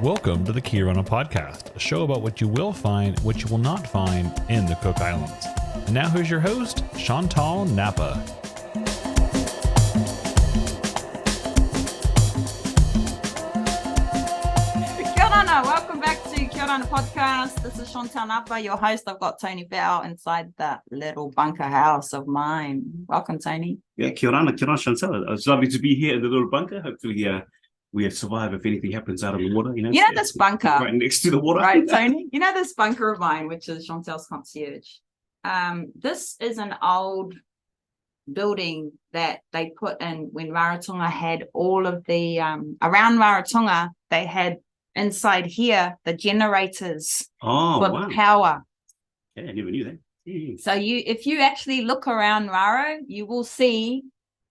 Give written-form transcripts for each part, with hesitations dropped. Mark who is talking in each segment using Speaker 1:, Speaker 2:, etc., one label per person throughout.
Speaker 1: Welcome to the Kirana Podcast, a show about what you will find, what you will not find in the Cook Islands. And now here's your host, Chantal Napa.
Speaker 2: Kia ora, welcome back to Kirana Podcast. This is Chantal Napa, your host. I've got Tony Fe'ao inside that little bunker house of mine. Welcome, Tony.
Speaker 3: Yeah, kia ora, Chantal. It's lovely to be here in the little bunker. Hopefully, we have survived if anything happens out of the water.
Speaker 2: You know this bunker
Speaker 3: right next to the water,
Speaker 2: right, Tony? You know this bunker of mine, which is Chantal's concierge. This is an old building that they put in when Rarotonga had all of the around Rarotonga. They had inside here the generators for power.
Speaker 3: Yeah, I never knew that. Yeah.
Speaker 2: So if you actually look around Raro, you will see,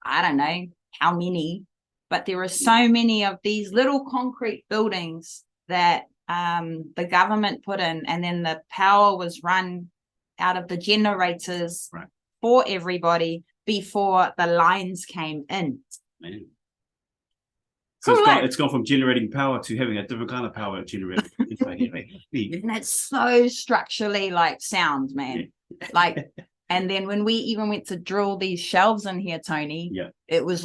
Speaker 2: I don't know how many, but there are so many of these little concrete buildings that the government put in, and then the power was run out of the generators for everybody before the lines came in.
Speaker 3: Man. So it's gone from generating power to having a different kind of power generated.
Speaker 2: Isn't that so structurally sound, man? Yeah. And then when we even went to drill these shelves in here, Tony, it was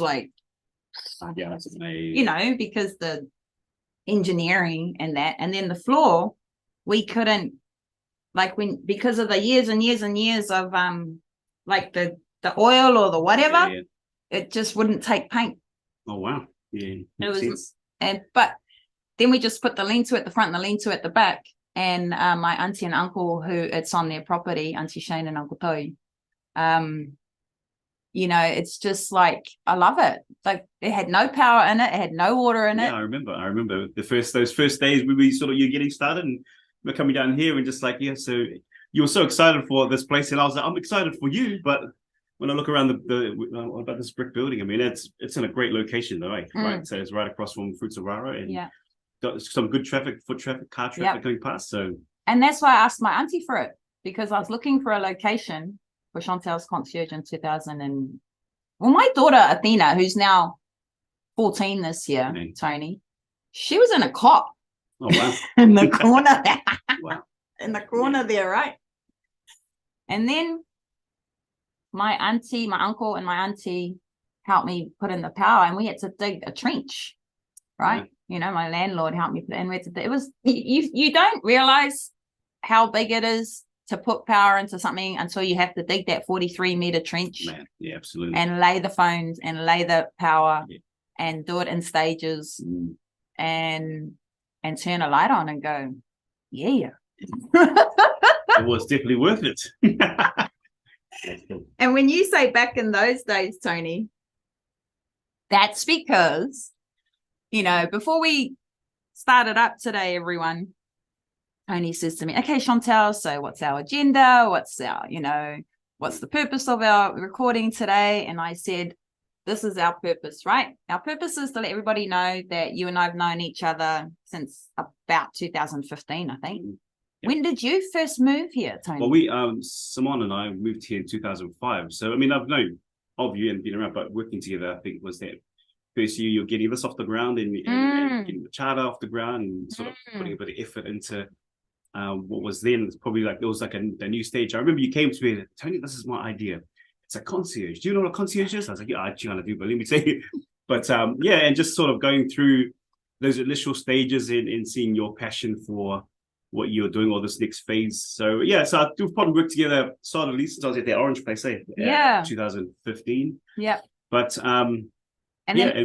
Speaker 2: because the engineering and that, and then the floor, we couldn't, because of the years and years and years of the oil or the whatever, it just wouldn't take paint.
Speaker 3: Oh wow. Yeah.
Speaker 2: It was, but then we just put the lean-to at the front and the lean-to at the back, and my auntie and uncle, who it's on their property, Auntie Shane and Uncle Toi, it's just I love it. It had no power in it. It had no water in it.
Speaker 3: Yeah, I remember those first days when you're getting started, and we're coming down here and just so you were so excited for this place, and I was like, I'm excited for you, but when I look around about this brick building, I mean, it's in a great location though, right? So it's right across from Fruits of Raro, and got some good foot traffic, car traffic going past. So,
Speaker 2: and that's why I asked my auntie for it, because I was looking for a location for Chantal's concierge in 2000. And my daughter Athena, who's now 14 this year, Tony, she was in a cot.
Speaker 3: Oh wow!
Speaker 2: In the corner there.
Speaker 3: Wow.
Speaker 2: In the corner there, right? And then my uncle and my auntie helped me put in the power, and we had to dig a trench, right? Yeah. My landlord helped me put it in. It was, you don't realize how big it is to put power into something until you have to dig that 43-meter trench.
Speaker 3: Man, yeah, absolutely.
Speaker 2: And lay the phones and lay the power and do it in stages and turn a light on and go, yeah.
Speaker 3: It was definitely worth it.
Speaker 2: And when you say back in those days, Tony, that's because, before we started up today, everyone, Tony says to me, okay, Chantal, so what's our agenda? What's our, what's the purpose of our recording today? And I said, this is our purpose, right? Our purpose is to let everybody know that you and I have known each other since about 2015, I think. Yep. When did you first move here, Tony?
Speaker 3: Well, Simone and I moved here in 2005. So, I mean, I've known of you and been around, but working together, I think, was that first year you're getting this off the ground and getting the charter off the ground and sort of putting a bit of effort into what was then probably it was a new stage. I remember you came to me, Tony, this is my idea. It's a concierge. Do you know what a concierge is? I was like, yeah, I kind of do, but let me tell you. But and just sort of going through those initial stages in seeing your passion for what you're doing, or this next phase. So we've probably worked together, started at least since I was at the Orange place, 2015.
Speaker 2: Yeah.
Speaker 3: But and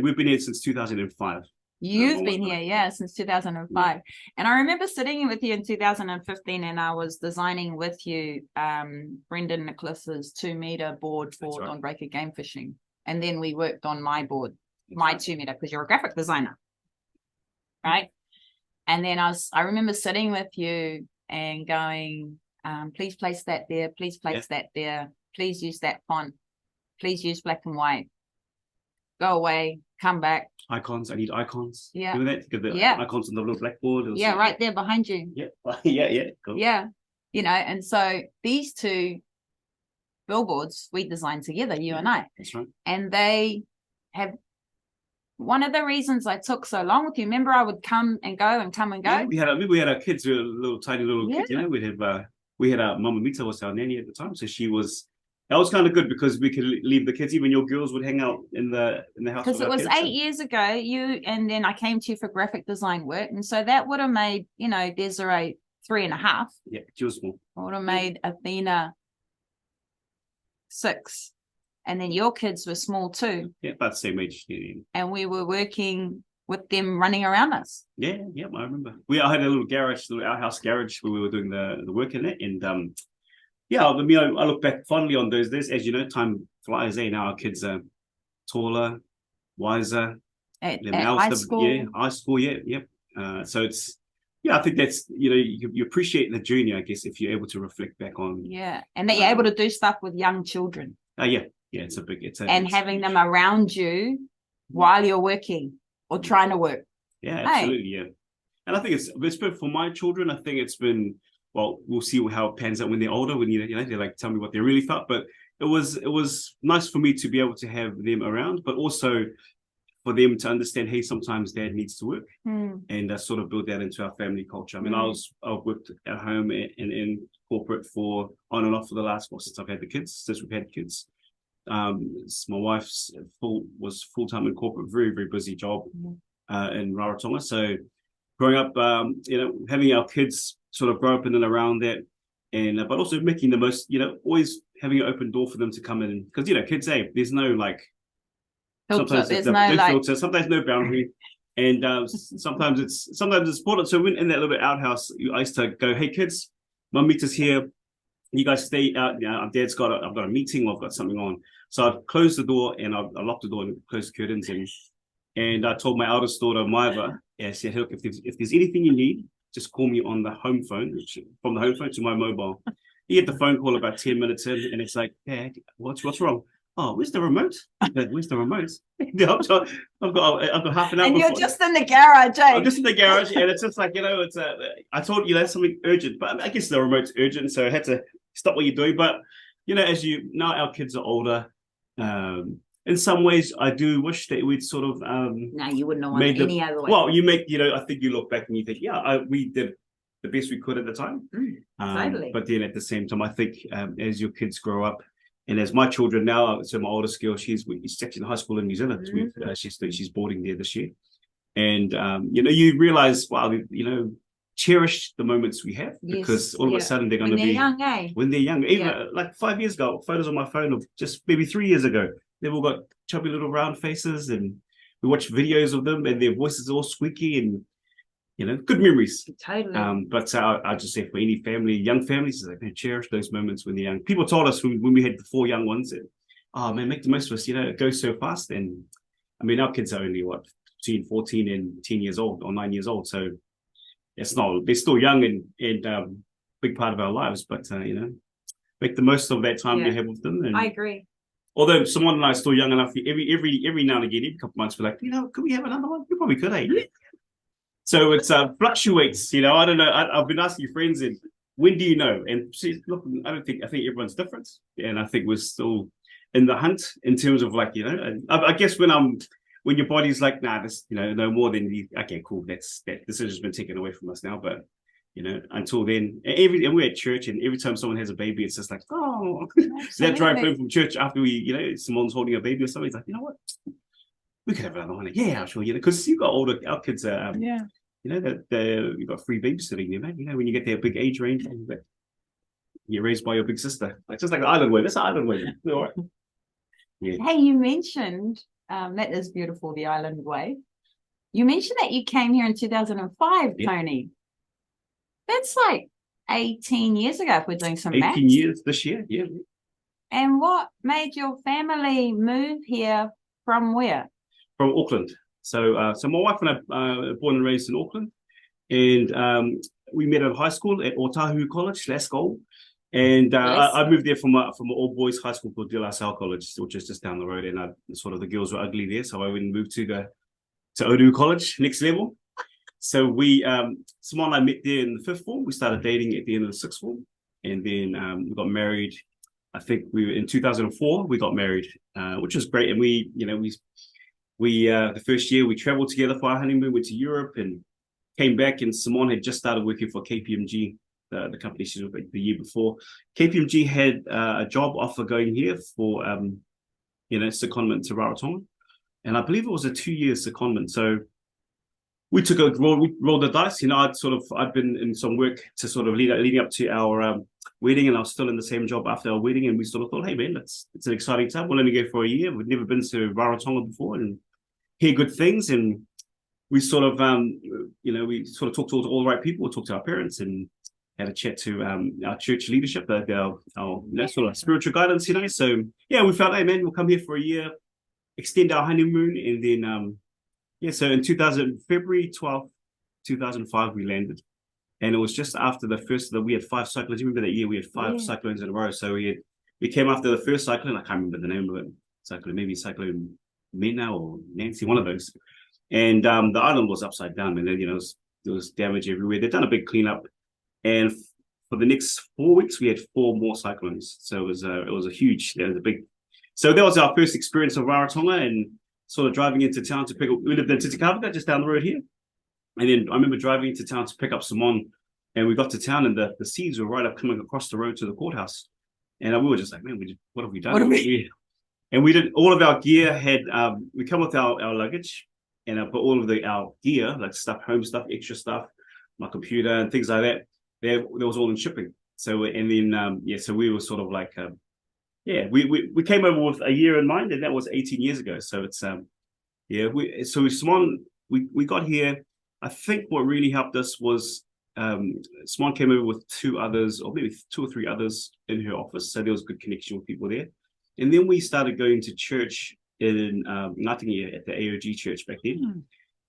Speaker 3: we've been here since 2005.
Speaker 2: You've been here, since 2005. Yeah. And I remember sitting with you in 2015, and I was designing with you Brendan Nicholas's 2-meter board for Dawnbreaker game fishing. And then we worked on my board, my 2-meter, because you're a graphic designer, right? And then I remember sitting with you and going, please place that there. Please place that there. Please use that font. Please use black and white. Go away. Come back.
Speaker 3: Icons. I need icons.
Speaker 2: Yeah.
Speaker 3: Do that. Get the icons on the little blackboard.
Speaker 2: Right there behind you.
Speaker 3: Yeah. Yeah. Cool.
Speaker 2: Yeah. And so these two billboards we designed together, you and I.
Speaker 3: That's right.
Speaker 2: And they have one of the reasons I took so long with you, remember I would come and go and come and go.
Speaker 3: Yeah, we had our kids, we were little tiny little kids, you know. We had our Mama Mita was our nanny at the time, so that was kind of good because we could leave the kids. Even your girls would hang out in the house.
Speaker 2: Because it was 8 years ago, and then I came to you for graphic design work, and so that would have made Desiree 3.5.
Speaker 3: Yeah, she was small.
Speaker 2: I would have made Athena 6. And then your kids were small too.
Speaker 3: Yeah, about the same age. Yeah.
Speaker 2: And we were working with them running around us.
Speaker 3: Yeah, I remember. I had a little garage, little outhouse garage where we were doing the work in it. And I look back fondly on those days. As you know, time flies. Now our kids are taller, wiser.
Speaker 2: At high school.
Speaker 3: Yeah, high school, yeah. So it's, I think that's, you appreciate the journey, I guess, if you're able to reflect back on.
Speaker 2: Yeah, and that you're able to do stuff with young children.
Speaker 3: Yeah,
Speaker 2: having them around you while you're working or trying to work.
Speaker 3: Yeah, absolutely. Yeah. And I think it's been for my children, I think it's been, well, we'll see how it pans out when they're older, when they like tell me what they really felt. But it was nice for me to be able to have them around, but also for them to understand, hey, sometimes dad needs to work, and sort of build that into our family culture. I mean, I've worked at home and in corporate for on and off for the last, since we've had kids. My wife's was full-time in corporate, very, very busy job in Rarotonga. So growing up, having our kids sort of grow up in and around that, and but also making the most, always having an open door for them to come in, because kids, there's no like
Speaker 2: filter,
Speaker 3: sometimes no boundary, and sometimes it's important. So when in that little outhouse, I used to go, hey kids, Mum Mita's here. You guys stay out. I've got a meeting, or I've got something on. So I'd close the door and I locked the door and closed the curtains, and I told my eldest daughter, Maiva, I said, look, if there's anything you need, just call me on the home phone, from the home phone to my mobile. You get the phone call about 10 minutes in, and it's like, Dad, what's wrong? Oh, where's the remote? Where's the remote? I've got half an hour.
Speaker 2: And you're just in the garage,
Speaker 3: I'm just in the garage, and it's just like, I told you that's something urgent, but I guess the remote's urgent, so I had to stop what you're doing. But as now our kids are older, in some ways I do wish that we'd sort of
Speaker 2: no, you wouldn't want it any other way.
Speaker 3: Well, I think you look back and you think, we did the best we could at the time.
Speaker 2: Totally.
Speaker 3: But then at the same time, I think as your kids grow up, and as my children now, so my oldest girl, she's actually in high school in New Zealand. She's boarding there this year, and you realize, wow, cherish the moments we have, because all of a sudden they're going to be
Speaker 2: young,
Speaker 3: when they're young. Even like 5 years ago, photos on my phone of just maybe 3 years ago, they've all got chubby little round faces, and we watch videos of them, and their voices are all squeaky, and good memories.
Speaker 2: Totally.
Speaker 3: But I just say for any family, young families, like, cherish those moments when they're young. People told us when we had the 4 young ones, that, oh man, make the most of us. It goes so fast. And I mean, our kids are only between 14 and 10 years old, or 9 years old. So they're still young and big part of our lives. But make the most of that time we have with them. And
Speaker 2: I agree.
Speaker 3: Although Simone and I are still young enough, every now and again, every couple of months, we're like, could we have another one? We probably could, So it fluctuates, I don't know. I've been asking friends, and when do you know? And see, look, I think everyone's different, and I think we're still in the hunt in terms of like, I guess when your body's like, nah, this, no more than okay, cool, that decision's been taken away from us now. But until then, and we're at church, and every time someone has a baby, it's just like, oh, that drive home from church after Simone's holding a baby or something. It's like, you know what? We could have another one. Yeah, I'm sure. Because you've got older, our kids are, that you've got free babysitting, when you get their big age range, you're raised by your big sister. It's just like an island way. That's an island way. All right. Yeah.
Speaker 2: Hey, you mentioned, that is beautiful, the island way. You mentioned that you came here in 2005, Tony. That's like 18 years ago, if we're doing some
Speaker 3: 18
Speaker 2: maths.
Speaker 3: years this year, yeah.
Speaker 2: And what made your family move here from where?
Speaker 3: From Auckland. So my wife and I are born and raised in Auckland, and we met at high school at Otahu College, Glasgow. And I moved there from an all boys high school called De La Salle College, which is just down the road. And the girls were ugly there, so I went and moved to Otahu College, next level. So Simone and I met there in the 5th form. We started dating at the end of the 6th form, and then we got married. I think we were in 2004. We got married, which was great, and we we the first year we traveled together for our honeymoon, went to Europe and came back, and Simone had just started working for KPMG, the company she was with the year before. KPMG had a job offer going here for secondment to Rarotonga, and I believe it was a 2-year secondment. So we took we rolled the dice. I'd been in some work to sort of leading up to our wedding, and I was still in the same job after our wedding, and we sort of thought, hey man, it's an exciting time. We'll only go for a year. We've never been to Rarotonga before and hear good things, and we sort of talked to all the right people. We talked to our parents and had a chat to our church leadership, our sort of spiritual guidance, So yeah, we felt, hey man, we'll come here for a year, extend our honeymoon, and then so in February 12th, 2005, we landed. And it was just after the first we had 5 cyclones. You remember that year we had 5 cyclones in a row. So we came after the first cyclone. I can't remember the name of it. Maybe Cyclone Mena or Nancy, one of those. And the island was upside down, and then there was damage everywhere. They'd done a big cleanup, and for the next 4 weeks we had 4 more cyclones. So it was a big. So that was our first experience of Rarotonga, and sort of driving into town to pick up. We lived in Titikavika, just down the road here, and then I remember driving into town to pick up Simone, and we got to town, and the seeds were right up coming across the road to the courthouse, and we were just like, man, what have we done? And we did all of our gear had we come with our luggage. And I put all of our gear, like home stuff, extra stuff, my computer and things like that. There was all in shipping. So and then so we were sort of like we came over with a year in mind, and that was 18 years ago. So it's Simone, we got here. I think what really helped us was Simone came over with 2 others, or maybe 2 or 3 others in her office. So there was a good connection with people there. And then we started going to church in Ngātingi at the AOG church back then.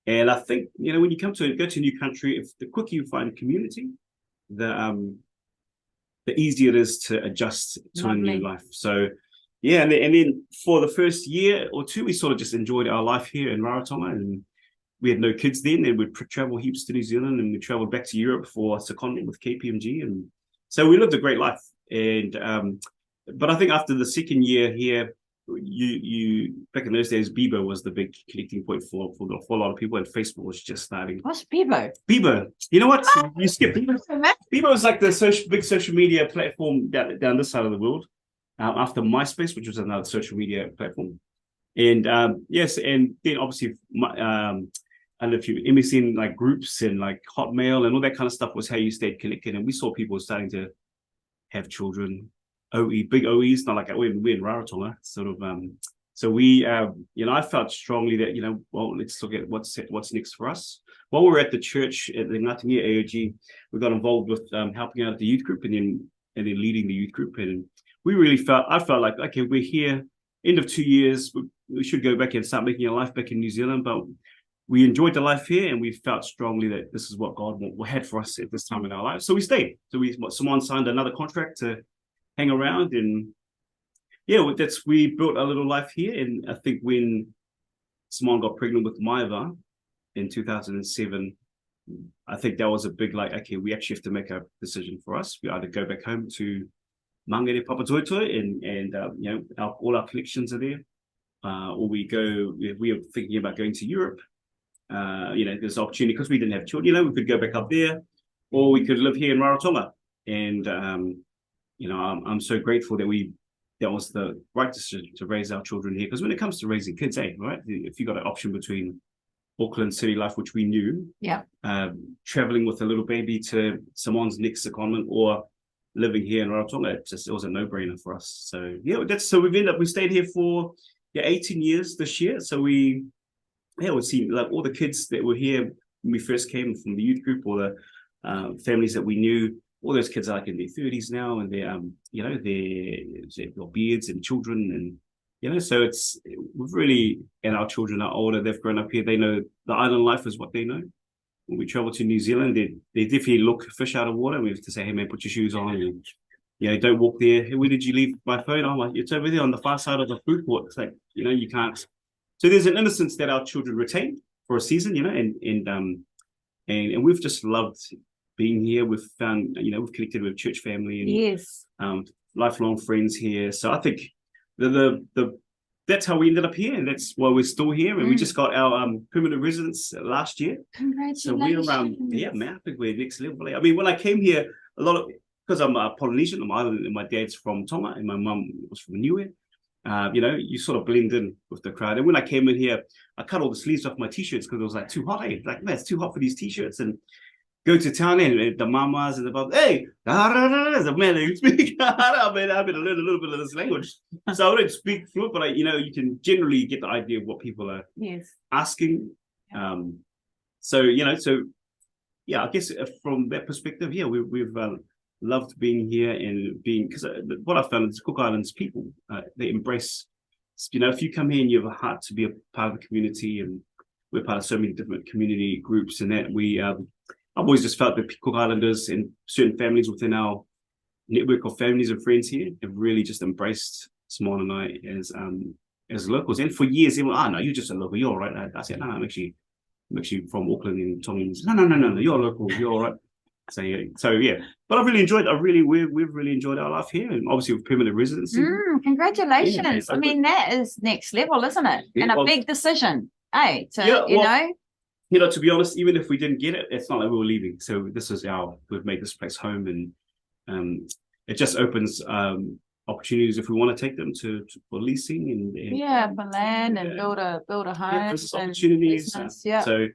Speaker 3: And I think, when you go to a new country, if the quicker you find community, the easier it is to adjust to a new life. So yeah, and then for the first year or 2, we sort of just enjoyed our life here in Rarotonga, and we had no kids then, and we'd travel heaps to New Zealand, and we traveled back to Europe for secondment with KPMG, and so we lived a great life. And but I think after the second year here, you back in those days, Bebo was the big connecting point for a lot of people, and Facebook was just starting.
Speaker 2: What's Bebo?
Speaker 3: Bebo, you know what? You skipped. Bebo is like the big social media platform down this side of the world, after MySpace, which was another social media platform. And yes, and then obviously I don't know if you MSN like groups and like Hotmail and all that kind of stuff was how you stayed connected. And we saw people starting to have children. Big OEs, not like we're in Rarotonga, sort of. So we, I felt strongly that, let's look at what's next for us. While we were at the church at the Ngātingi AOG, we got involved with helping out the youth group and then leading the youth group. And I felt like, okay, we're here, end of 2 years, we should go back and start making a life back in New Zealand. But we enjoyed the life here, and we felt strongly that this is what God had for us at this time in our lives. So we stayed. So someone signed another contract to hang around, and we built a little life here. And I think when Simone got pregnant with Maiva in 2007, I think that was a big okay, we actually have to make a decision for us. We either go back home to Mangere Papatoetoe and all our connections are there, or we are thinking about going to Europe. There's opportunity because we didn't have children. We could go back up there, or we could live here in Rarotonga. And I'm so grateful that was the right decision to raise our children here. Because when it comes to raising kids, right? If you got an option between Auckland city life, which we knew, traveling with a little baby to Simone's next secondment, or living here in Rarotonga, it was a no-brainer for us. So we stayed here for 18 years this year. So we've seen like all the kids that were here when we first came from the youth group, or the families that we knew. All those kids are like in their 30s now, and they've got beards and children, and so we've really, and our children are older, they've grown up here, they know the island life is what they know. When we travel to New Zealand, they definitely look fish out of water, and we have to say, hey man, put your shoes on, and don't walk there. Hey, where did you leave my phone? I'm like, it's over there on the far side of the food court. It's like, you can't. So there's an innocence that our children retain for a season, and we've just loved being here. We've found, we've connected with church family and lifelong friends here. So I think the that's how we ended up here, and that's why we're still here. And we just got our permanent residence last year.
Speaker 2: Congratulations.
Speaker 3: So we're man, I think we're next level. I mean, when I came here, because I'm a Polynesian, I'm Island, and my dad's from Tonga, and my mum was from Niue. You sort of blend in with the crowd. And when I came in here, I cut all the sleeves off my t-shirts because it was like too hot. Like, man, it's too hot for these t-shirts. And go to town and the mamas and the bubs, hey, the man they speak. I mean, I've been to learn a little bit of this language. So I don't speak fluent, but you can generally get the idea of what people are asking. So I guess from that perspective, we've loved being here and because what I found is Cook Islands people, they embrace, if you come here and you have a heart to be a part of the community, and we're part of so many different community groups, and that I've always just felt that Cook Islanders and certain families within our network of families and friends here have really just embraced Simone and I as locals. And for years, they were, no, you're just a local, you're all right. I said, no, I'm actually from Auckland and Tonga. No, you're local, you're all right. So yeah, but we've really enjoyed our life here, and obviously with permanent residency.
Speaker 2: Congratulations!
Speaker 3: Yeah,
Speaker 2: I mean, that is next level, isn't it?
Speaker 3: Yeah,
Speaker 2: and a big decision,
Speaker 3: to be honest, even if we didn't get it, it's not like we were leaving. So we've made this place home, and it just opens opportunities if we want to take them for leasing and
Speaker 2: for land and build a home.
Speaker 3: Business opportunities.
Speaker 2: So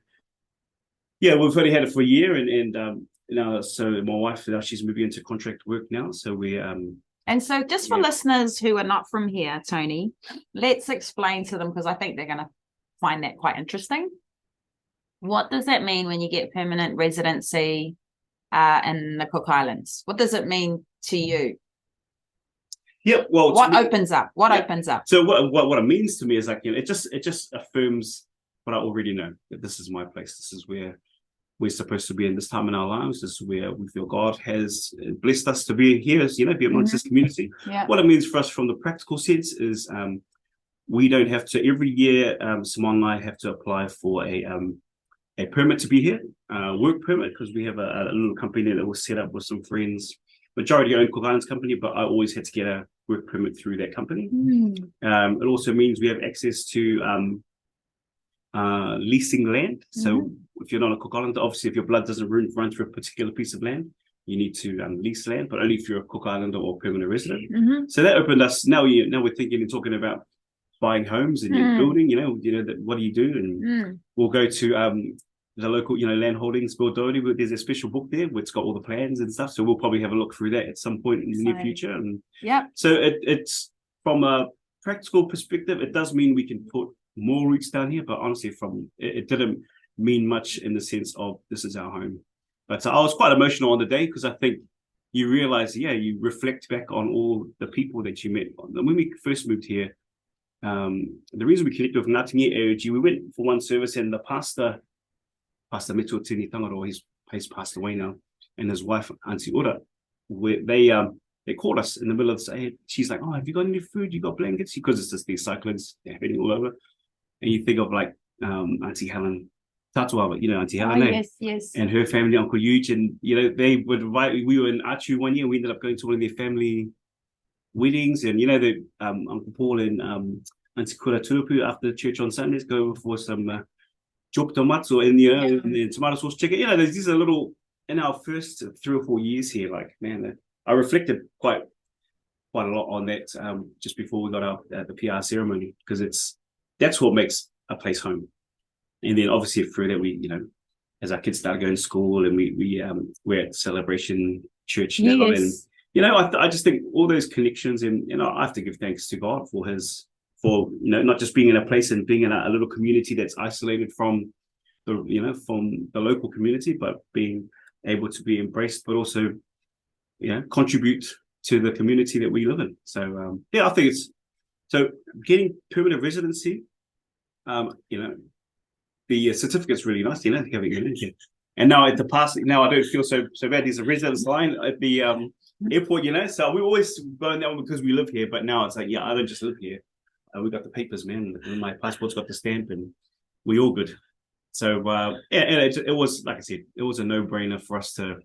Speaker 3: we've already had it for a year, and now, so my wife she's moving into contract work now. So we
Speaker 2: and so just for listeners who are not from here, Tony, let's explain to them, because I think they're going to find that quite interesting. What does that mean when you get permanent residency in the Cook Islands? What does it mean to you?
Speaker 3: Yeah, well,
Speaker 2: what opens up? What opens up?
Speaker 3: So what it means to me is it just affirms what I already know, that this is my place. This is where we're supposed to be in this time in our lives. This is where we feel God has blessed us to be here, be amongst this community.
Speaker 2: Yeah.
Speaker 3: What it means for us from the practical sense is we don't have to, every year, Simone and I have to apply for a permit to be here, work permit, because we have a little company that was set up with some friends, majority owned Cook Islands company, but I always had to get a work permit through that company. It also means we have access to leasing land. So if you're not a Cook Islander, obviously if your blood doesn't run through a particular piece of land, you need to lease land, but only if you're a Cook Islander or permanent resident. So that opened us. Now we're thinking and talking about buying homes and building. What do you do? And we'll go to the local, land holdings board. There's a special book there where it's got all the plans and stuff. So we'll probably have a look through that at some point in the near future. And so it's from a practical perspective, it does mean we can put more roots down here, but honestly, it didn't mean much in the sense of this is our home. But I was quite emotional on the day, because I think you realize, you reflect back on all the people that you met. When we first moved here, the reason we connected with Ngāti Ngi, we went for one service, and the Pastor Metu Tini Tangaro, he's passed away now, and his wife, Auntie Ura, they called us in the middle of the day. She's like, have you got any food? You got blankets? Because it's just these cyclones, they're heading all over. And you think of like Auntie Helen, Tatuawa, Auntie Helen,
Speaker 2: yes,
Speaker 3: and her family, Uncle Huge, and they would invite. We were in Achu one year. We ended up going to one of their family weddings, and Uncle Paul and Auntie Kura Turupu after church on Sundays go for some chop tomato and and tomato sauce chicken. There's these little in our first 3 or 4 years here. Like, man, I reflected quite a lot on that just before we got out at the PR ceremony, because that's what makes a place home. And then obviously through that, we, as our kids started going to school, and we're at Celebration Church now.
Speaker 2: Yes.
Speaker 3: And, I just think all those connections, and, I have to give thanks to God for not just being in a place and being in a little community that's isolated from the local community, but being able to be embraced, but also, contribute to the community that we live in. So, I think so getting permanent residency, the certificate's really nice, having it in here. And now I don't feel so bad. There's a residence line at the airport, so we always go in that one because we live here, but now it's like, I don't just live here. We got the papers, man, and my passport's got the stamp, and we all good. So, and it was, like I said, it was a no-brainer for us to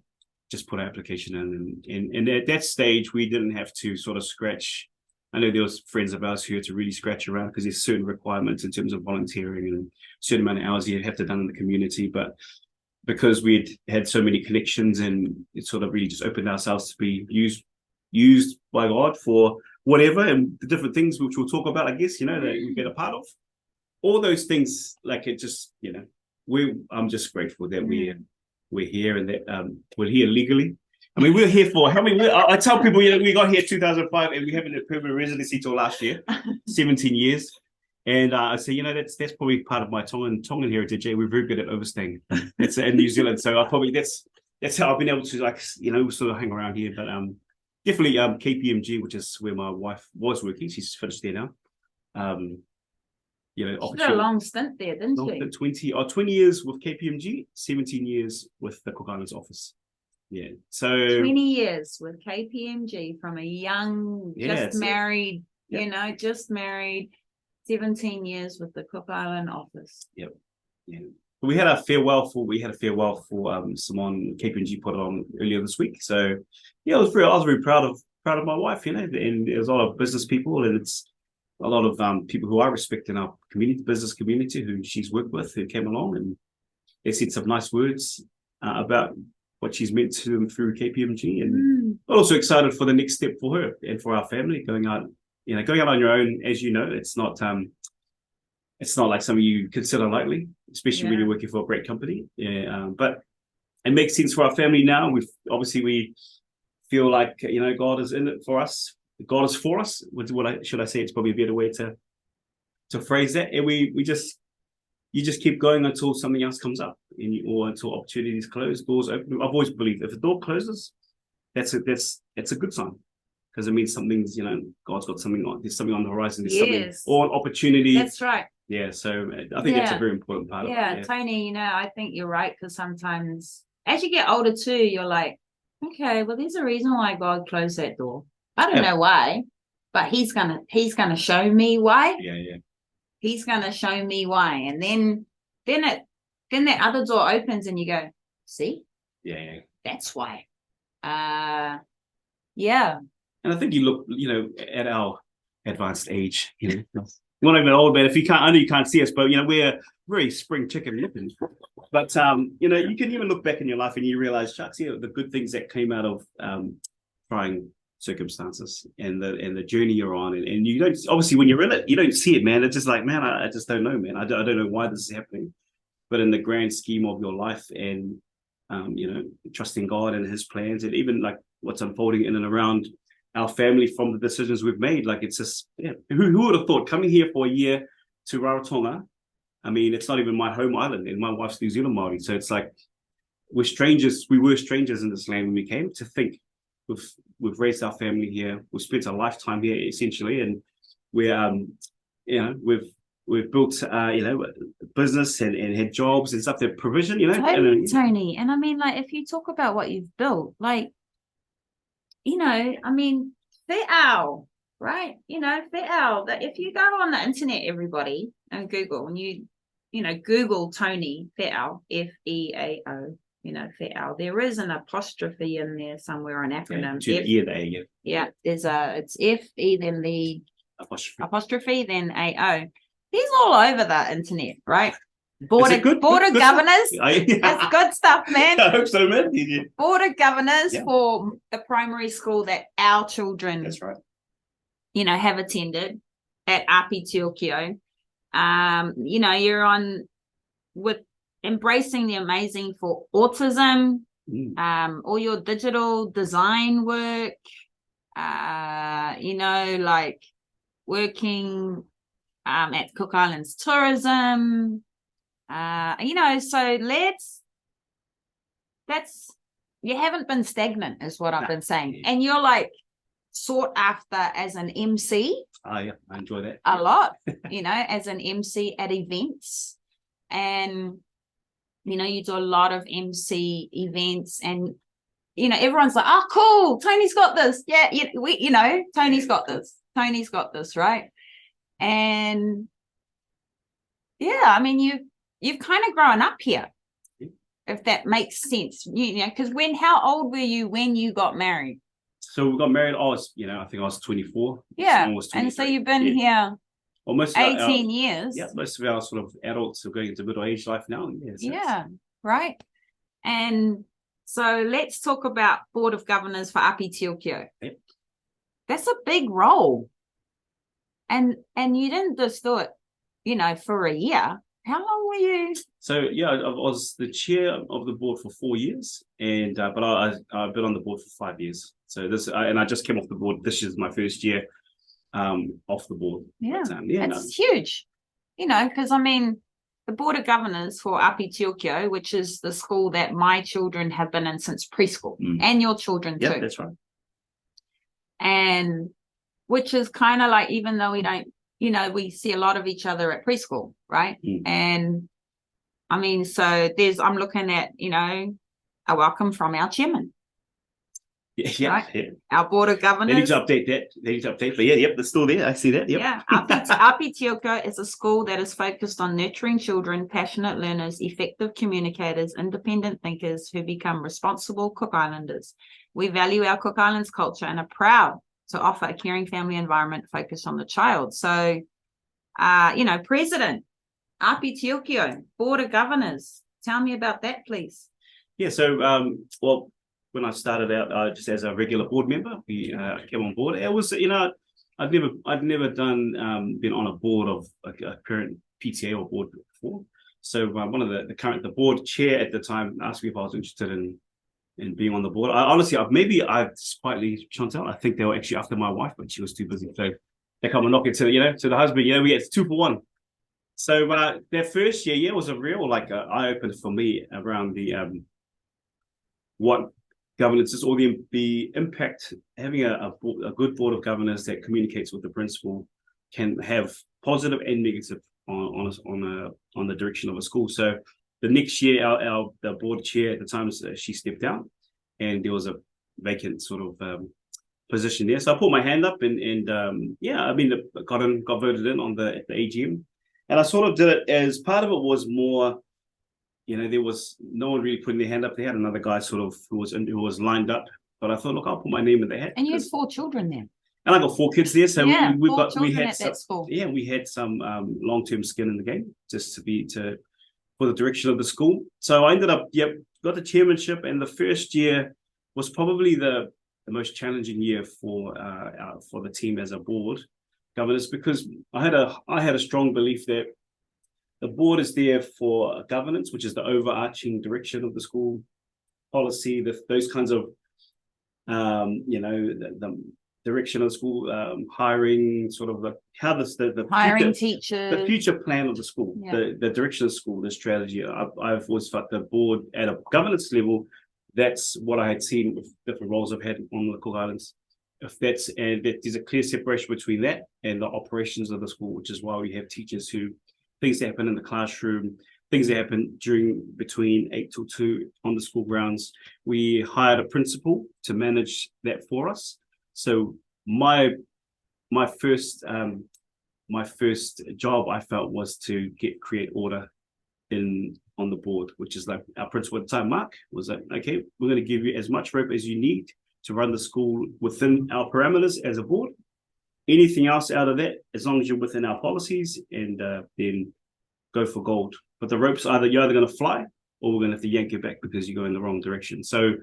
Speaker 3: just put our application in. And at that stage, we didn't have to sort of scratch I know there was friends of ours who had to really scratch around because there's certain requirements in terms of volunteering and certain amount of hours you have to done in the community. But because we'd had so many connections and it sort of really just opened ourselves to be used by God for whatever and the different things which we'll talk about, I guess, that we get a part of. All those things, like it just, I'm just grateful that we're here and that we're here legally. I mean, we're here for, I tell people, we got here 2005 and we haven't had a permanent residency till last year, 17 years. And I say, that's probably part of my Tongan heritage. We're very good at overstaying. It's in New Zealand. So I probably, that's how I've been able to sort of hang around here. But definitely KPMG, which is where my wife was working. She's finished there now.
Speaker 2: She did a long stint there, didn't she?
Speaker 3: 20 years with KPMG, 17 years with the Cook Islands office. Yeah. So
Speaker 2: 20 years with KPMG from a young, just married, just married, 17 years with the Cook Island office.
Speaker 3: Yep. Yeah. We had a farewell for Simone. KPMG put it on earlier this week. So yeah, I was very proud of my wife, and there's a lot of business people, and it's a lot of people who I respect in our business community, who she's worked with, who came along and they said some nice words about what she's meant to them through KPMG, and also excited for the next step for her and for our family going out on your own. As you know, it's not like something you consider lightly, especially when you're working for a great company. But it makes sense for our family now. We feel like God is in it for us. God is for us. Should I say? It's probably a better way to phrase that. And you just keep going until something else comes up, or until opportunities close, doors open. I've always believed if a door closes, that's a good sign, because it means something's God's got something on. There's something on the horizon. There's something, or an opportunity.
Speaker 2: That's right.
Speaker 3: Yeah. So I think that's a very important part.
Speaker 2: Yeah, Tony. I think you're right, because sometimes as you get older too, you're like, okay, well, there's a reason why God closed that door. I don't know why, but he's gonna show me why.
Speaker 3: Yeah.
Speaker 2: He's gonna show me why, and then that other door opens, and you go, see, that's why. Yeah.
Speaker 3: And I think you look, at our advanced age, we're not even old, but if you can't, I know you can't see us, but we're very spring chicken looking. But you can even look back in your life and you realize, shucks, the good things that came out of trying circumstances and the journey you're on, and you don't, obviously when you're in it, you don't see it, man. It's just like, man, I just don't know, man. I don't know why this is happening, but in the grand scheme of your life, and trusting God and his plans, and even like what's unfolding in and around our family from the decisions we've made, like it's just, who would have thought coming here for a year to Rarotonga? I mean, it's not even my home island, and my wife's New Zealand Māori, so it's like we were strangers in this land when we came. To think we've raised our family here, we've spent a lifetime here essentially, and we're we've built business and had jobs and stuff, that provision,
Speaker 2: Tony. And I mean, like, if you talk about what you've built, like, I mean, Fe'ao, right? Fe'ao, that if you go on the internet, everybody, and Google, and you Google Tony Fe'ao, Feao, Fe'ao, there is an apostrophe in there somewhere, an acronym. It's F-E, then the apostrophe, then A-O. He's all over the internet, right? Board of governors. That's good stuff, man.
Speaker 3: I hope so, man.
Speaker 2: Board of governors for the primary school that our children,
Speaker 3: that's right,
Speaker 2: have attended at Apii Te Uki Ou. You're on with embracing the amazing for autism, all your digital design work, like working at Cook Islands tourism, so you haven't been stagnant, is what I've been saying. And you're like sought after as an MC.
Speaker 3: Oh yeah, I enjoy that
Speaker 2: a lot, as an MC at events. And you do a lot of MC events, and everyone's like, oh cool, Tony's got this. Tony's got this, right? And I mean, you've kind of grown up here, if that makes sense. Because how old were you when you got married?
Speaker 3: So we got married. I think I was 24.
Speaker 2: Yeah.
Speaker 3: Almost
Speaker 2: And so
Speaker 3: 23.
Speaker 2: you've been here
Speaker 3: almost
Speaker 2: 18 years.
Speaker 3: Yeah, most of our sort of adults are going into middle age life now.
Speaker 2: Yeah, right. And so let's talk about Board of Governors for Apii Te Uki Ou.
Speaker 3: Yep.
Speaker 2: That's a big role. And you didn't just do it, for a year. How long were you?
Speaker 3: So I was the chair of the board for 4 years, and but I've been on the board for 5 years. So I just came off the board. This is my first year off the board.
Speaker 2: Yeah,
Speaker 3: but,
Speaker 2: it's huge, because the Board of Governors for Apii Te Uki Ou, which is the school that my children have been in since preschool, and your children too.
Speaker 3: Yeah, that's right.
Speaker 2: And which is kind of like, even though we don't, we see a lot of each other at preschool, right? And so I'm looking at, a welcome from our chairman.
Speaker 3: Yeah,
Speaker 2: right?
Speaker 3: Yeah.
Speaker 2: Our Board of Governors.
Speaker 3: They need to update that. But yep, they're still there. I see that. Yep.
Speaker 2: Yeah. Apii Te Uki Ou is a school that is focused on nurturing children, passionate learners, effective communicators, independent thinkers who become responsible Cook Islanders. We value our Cook Islands culture and are proud to offer a caring family environment focused on the child. So, President, Apii Te Uki Ou, Board of Governors, tell me about that, please.
Speaker 3: Yeah, so, when I started out just as a regular board member, we came on board. It was, I'd never been on a board of a parent PTA or board before. So one of the board chair at the time asked me if I was interested in being on the board. I've quietly, Chantal, I think they were actually after my wife, but she was too busy. So they come and knock it to the husband. We had 2 for 1. So that first year, was a real eye opener for me around the what governance is, or the impact having a good board of governors that communicates with the principal can have positive and negative on the direction of a school. So the next year, the board chair at the time, she stepped down, and there was a vacant sort of position there. So I put my hand up, and got voted in on at the AGM, and I sort of did it as part of it was more. There was no one really putting their hand up. They had another guy sort of who was lined up, but I thought, look, I'll put my name in the hat.
Speaker 2: And you had 4 children then.
Speaker 3: And I got 4 kids there, so
Speaker 2: we had some, that school.
Speaker 3: Yeah, we had some long-term skin in the game just for the direction of the school. So I ended up, got the chairmanship, and the first year was probably the most challenging year for the team as a board governors, because I had a strong belief that the board is there for governance, which is the overarching direction of the school policy, those kinds of, the direction of the school, hiring, sort of how the
Speaker 2: hiring
Speaker 3: future,
Speaker 2: teachers,
Speaker 3: the future plan of the school, the direction of the school, the strategy. I've always felt the board at a governance level, that's what I had seen with different roles I've had on the Cook Islands. There's a clear separation between that and the operations of the school, which is why we have teachers things that happen in the classroom, things that happen between 8 till 2 on the school grounds. We hired a principal to manage that for us. So my first job, I felt, was to create order on the board, which is like our principal at the time, Mark, was like, okay, we're going to give you as much rope as you need to run the school within our parameters as a board. Anything else out of that, as long as you're within our policies, and then go for gold. But the rope's you're either going to fly, or we're going to have to yank it back because you go in the wrong direction. So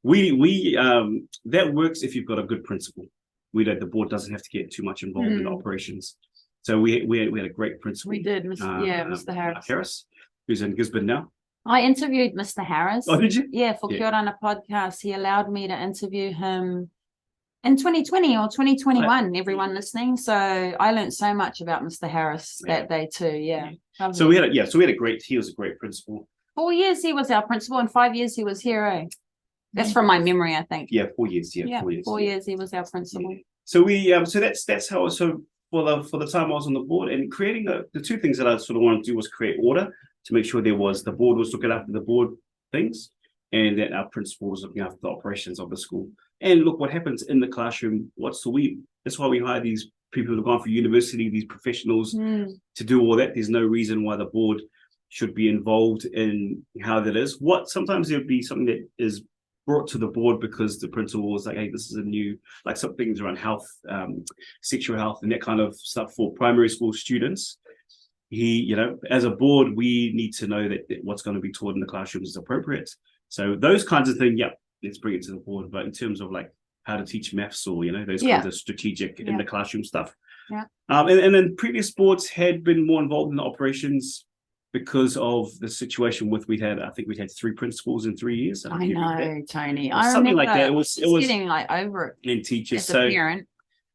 Speaker 3: that works if you've got a good principal. The board doesn't have to get too much involved in the operations. So we had a great principal.
Speaker 2: We did, Mr.
Speaker 3: Harris, who's in Gisborne now.
Speaker 2: I interviewed Mr. Harris.
Speaker 3: Oh, did you?
Speaker 2: Yeah, for Kia Orana podcast. He allowed me to interview him in 2020 or 2021, everyone listening. So I learned so much about Mr. Harris that day too. Yeah.
Speaker 3: So he was a great principal.
Speaker 2: 4 years he was our principal, and 5 years he was here. Eh? That's from my memory, I think.
Speaker 3: Yeah, 4 years. Yeah, 4 years.
Speaker 2: 4 years he was our principal.
Speaker 3: Yeah. So that's how. So for the time I was on the board, and creating the 2 things that I sort of wanted to do was create order, to make sure the board was looking after the board things, and that our principal was looking after the operations of the school. And look what happens in the classroom. That's why we hire these people who have gone for university, these professionals, to do all that. There's no reason why the board should be involved in how that is. Sometimes there would be something that is brought to the board because the principal was like, hey, this is a new, like some things around health, sexual health and that kind of stuff for primary school students. He, as a board, we need to know that what's going to be taught in the classrooms is appropriate. So those kinds of things, let's bring it to the board. But in terms of like how to teach maths or, those kinds of strategic in the classroom stuff.
Speaker 2: Yeah.
Speaker 3: And then previous boards had been more involved in the operations because of the situation we'd had 3 principals in 3 years.
Speaker 2: I know, Tony.
Speaker 3: Something like that. It was
Speaker 2: getting like over it
Speaker 3: in teachers.
Speaker 2: as a parent.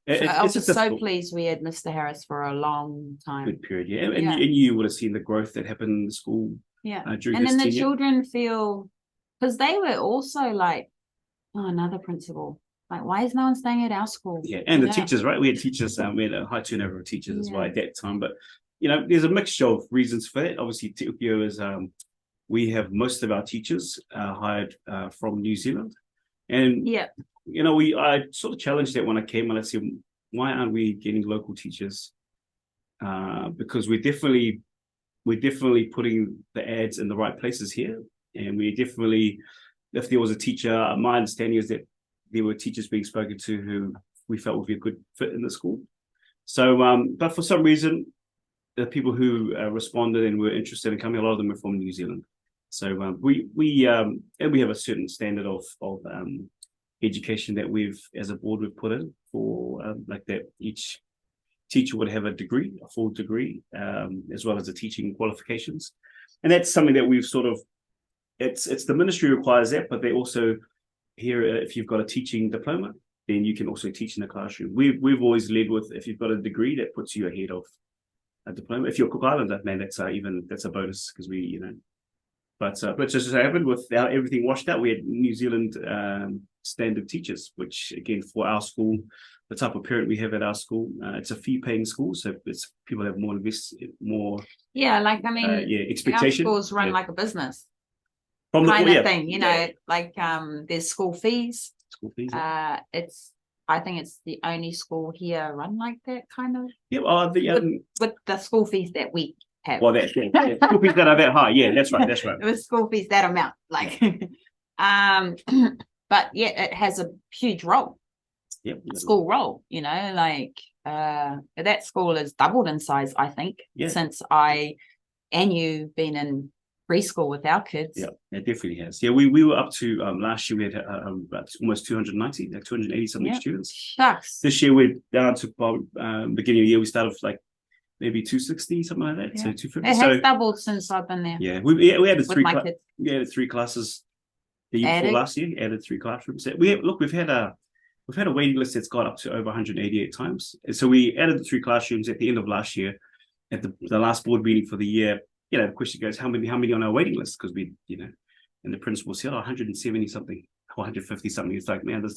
Speaker 2: I was so
Speaker 3: difficult.
Speaker 2: Pleased we had Mr. Harris for a long time.
Speaker 3: Good period, yeah. And you would have seen the growth that happened in the school.
Speaker 2: Yeah.
Speaker 3: During
Speaker 2: and
Speaker 3: this
Speaker 2: then the
Speaker 3: tenure.
Speaker 2: children feel, because they were also like, oh, another principal. Like, why is no one staying at our school?
Speaker 3: Yeah, and the teachers, right? We had teachers, we had a high turnover of teachers as well at that time. But, there's a mixture of reasons for that. Obviously, Te Uki Ou is, we have most of our teachers hired from New Zealand. And, I sort of challenged that when I came and I said, why aren't we getting local teachers? Because we're definitely putting the ads in the right places here. And we definitely, if there was a teacher, my understanding is that there were teachers being spoken to who we felt would be a good fit in the school. So, but for some reason, the people who responded and were interested in coming, a lot of them are from New Zealand. So we have a certain standard of education that we've, as a board, we've put in for like that each teacher would have a degree, a full degree, as well as the teaching qualifications. And that's something that we've sort of, it's the ministry requires that, but they also here, if you've got a teaching diploma, then you can also teach in the classroom. We've always led with, if you've got a degree, that puts you ahead of a diploma. If you're Cook Islander, man, that's a bonus because we, but just as happened with everything washed out, we had New Zealand standard teachers, which again for our school, the type of parent we have at our school, it's a fee-paying school, so it's people have more expectation.
Speaker 2: Our schools run like a business.
Speaker 3: From
Speaker 2: kind of thing, like there's school fees. I think it's the only school here run like that kind of.
Speaker 3: Yeah,
Speaker 2: with the school fees that we have.
Speaker 3: Well, that's school fees that are that high. Yeah, that's right.
Speaker 2: With school fees that amount, like, but it has a huge role.
Speaker 3: Yep.
Speaker 2: School role, that school has doubled in size, I think, since you've been in preschool with our kids.
Speaker 3: Yeah, it definitely has. Yeah, we were up to last year we had about almost 280 something students.
Speaker 2: Shucks.
Speaker 3: This year we're down to beginning of the year we started with like maybe 260 something like that. So 250.
Speaker 2: It has doubled since I've been there.
Speaker 3: Yeah, we added
Speaker 2: with my kids.
Speaker 3: We added 3 classes the year before last year. Added 3 classrooms. We've had a waiting list that's got up to over 188 times. And so we added the 3 classrooms at the end of last year at the last board meeting for the year. The question goes, how many on our waiting list? Because we, and the principal said, 170 something, 150 something. It's like, man,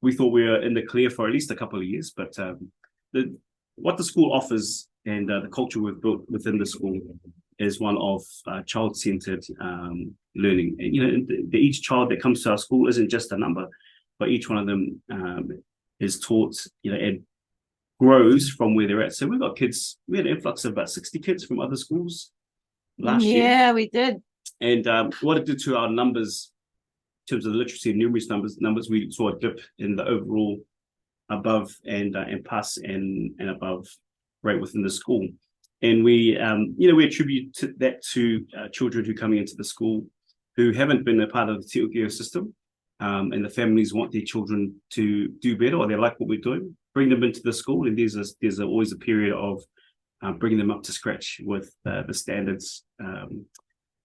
Speaker 3: we thought we were in the clear for at least a couple of years. But what the school offers and the culture we've built within the school is one of child-centered learning. And, each child that comes to our school isn't just a number, but each one of them is taught, and grows from where they're at. So we've got kids, we had an influx of about 60 kids from other schools last year.
Speaker 2: Yeah, we did.
Speaker 3: And what it did to our numbers, in terms of the literacy and numeracy numbers, we saw a dip in the overall above and pass and above rate within the school. And we attribute that to children who are coming into the school who haven't been a part of the Te Uki Ou system, and the families want their children to do better, or they like what we're doing, bring them into the school, and there's always a period of bringing them up to scratch with the standards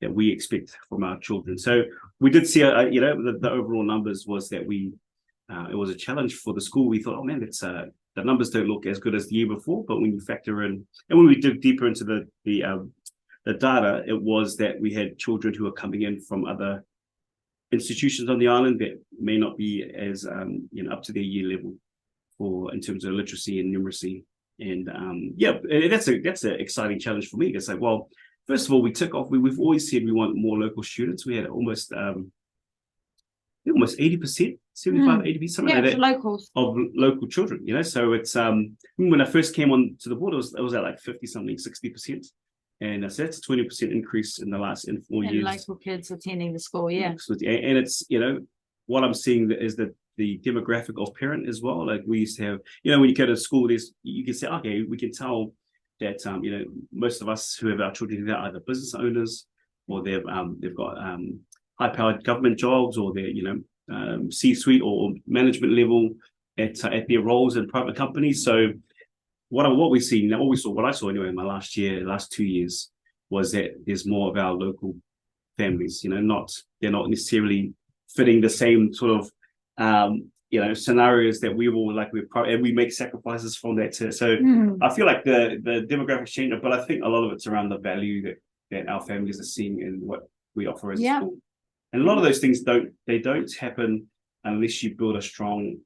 Speaker 3: that we expect from our children. So we did see, the overall numbers was that it was a challenge for the school. We thought, oh man, the numbers don't look as good as the year before. But when you factor in, and when we dig deeper into the data, it was that we had children who are coming in from other institutions on the island that may not be as up to their year level in terms of literacy and numeracy. And that's an exciting challenge for me. It's like, well, first of all, we took off. We've always said we want more local students. We had almost 80%, 75, 80%, something like that,
Speaker 2: locals.
Speaker 3: Of local children. So it's when I first came on to the board, it was at like 50 something, 60%, and so that's a 20% increase in the last 4 years.
Speaker 2: Local kids attending the school, yeah.
Speaker 3: And it's what I'm seeing is that the demographic of parent as well. Like we used to have, when you go to school, you can say, okay, we can tell that most of us who have our children, they're either business owners or they've got high-powered government jobs, or they're C-suite or management level at their roles in private companies. So what we see now, what I saw anyway in my last 2 years, was that there's more of our local families. They're not necessarily fitting the same sort of scenarios that we will and we make sacrifices from that too. So I feel like the demographics change, but I think a lot of it's around the value that our families are seeing in what we offer as a school. And a lot of those things don't happen unless you build a strong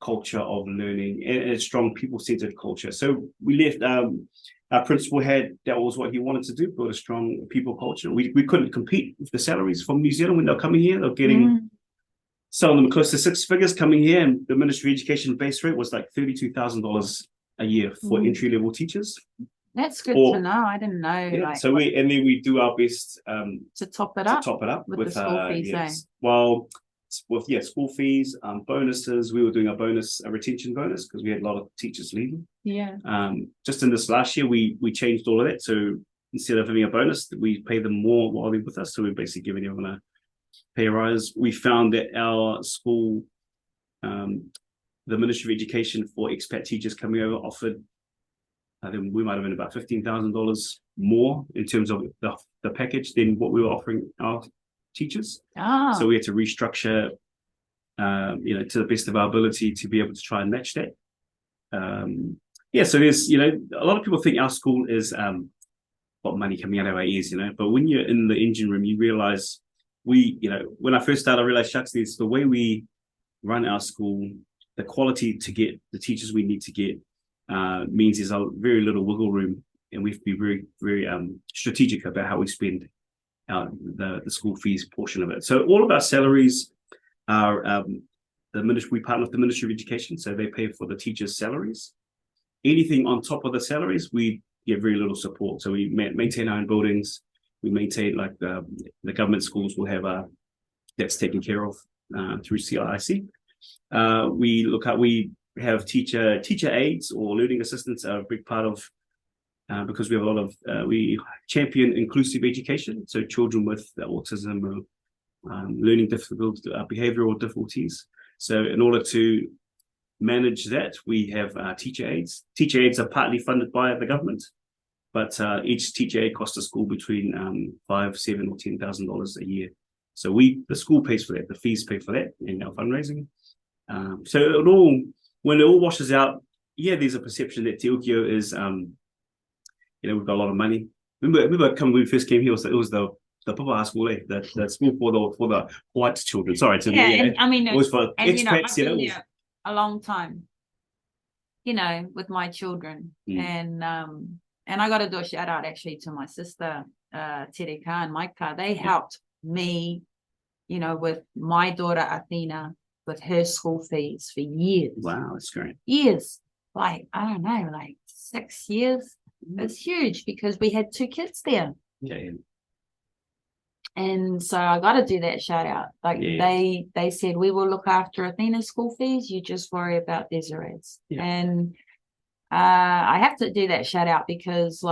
Speaker 3: culture of learning and a strong people-centered culture. So we left our principal that was what he wanted to do, build a strong people culture. We couldn't compete with the salaries from New Zealand when they're coming here. They're getting some of them close to six figures coming here, and the Ministry of Education base rate was like $32,000 a year for entry-level teachers.
Speaker 2: That's good to know. I didn't know.
Speaker 3: Yeah, so we do our best
Speaker 2: to top it up with the school fees.
Speaker 3: Yes. Well, with school fees, bonuses. We were doing a retention bonus because we had a lot of teachers leaving.
Speaker 2: Yeah.
Speaker 3: Just in this last year, we changed all of that. So instead of having a bonus, we pay them more while they're with us. So we're basically giving everyone a pay rise. We found that our school, the Ministry of Education for expat teachers coming over, offered, I think we might have been about $15,000 more in terms of the package than what we were offering our teachers. So we had to restructure, to the best of our ability to be able to try and match that. So there's, a lot of people think our school is got money coming out of our ears, but when you're in the engine room, you realize when I first started, I realized, shucks, there's the way we run our school, the quality to get the teachers we need to get means there's a very little wiggle room, and we have to be very, very strategic about how we spend the school fees portion of it. So all of our salaries are we partner with the Ministry of Education, so they pay for the teachers' salaries. Anything on top of the salaries, we get very little support. So we maintain our own buildings. We maintain the government schools will have that's taken care of through CIIC. We have teacher aides or learning assistants are a big part of because we have a lot of we champion inclusive education. So children with autism or learning difficulties, behavioral difficulties. So in order to manage that, we have teacher aides. Teacher aides are partly funded by the government, but each teacher aide costs the school between $5,000, $7,000 or $10,000 a year. So the school pays for that. The fees pay for that in our fundraising. So when it all washes out, there's a perception that Te Uki Ou is, we've got a lot of money. Remember when we first came here, it was the Papa school, the school for the white children. Sorry,
Speaker 2: and I mean,
Speaker 3: it was for expats.
Speaker 2: I've been there a long time, with my children, and I got to do a shout out actually to my sister, Tereka and Maika. They helped me, with my daughter Athena with her school fees for years.
Speaker 3: Wow, that's great.
Speaker 2: Years, I don't know, 6 years. It's huge because we had 2 kids there.
Speaker 3: Yeah.
Speaker 2: And so I got to do that shout out. They said, we will look after Athena's school fees. You just worry about Desiree's. Yeah. And I have to do that shout out because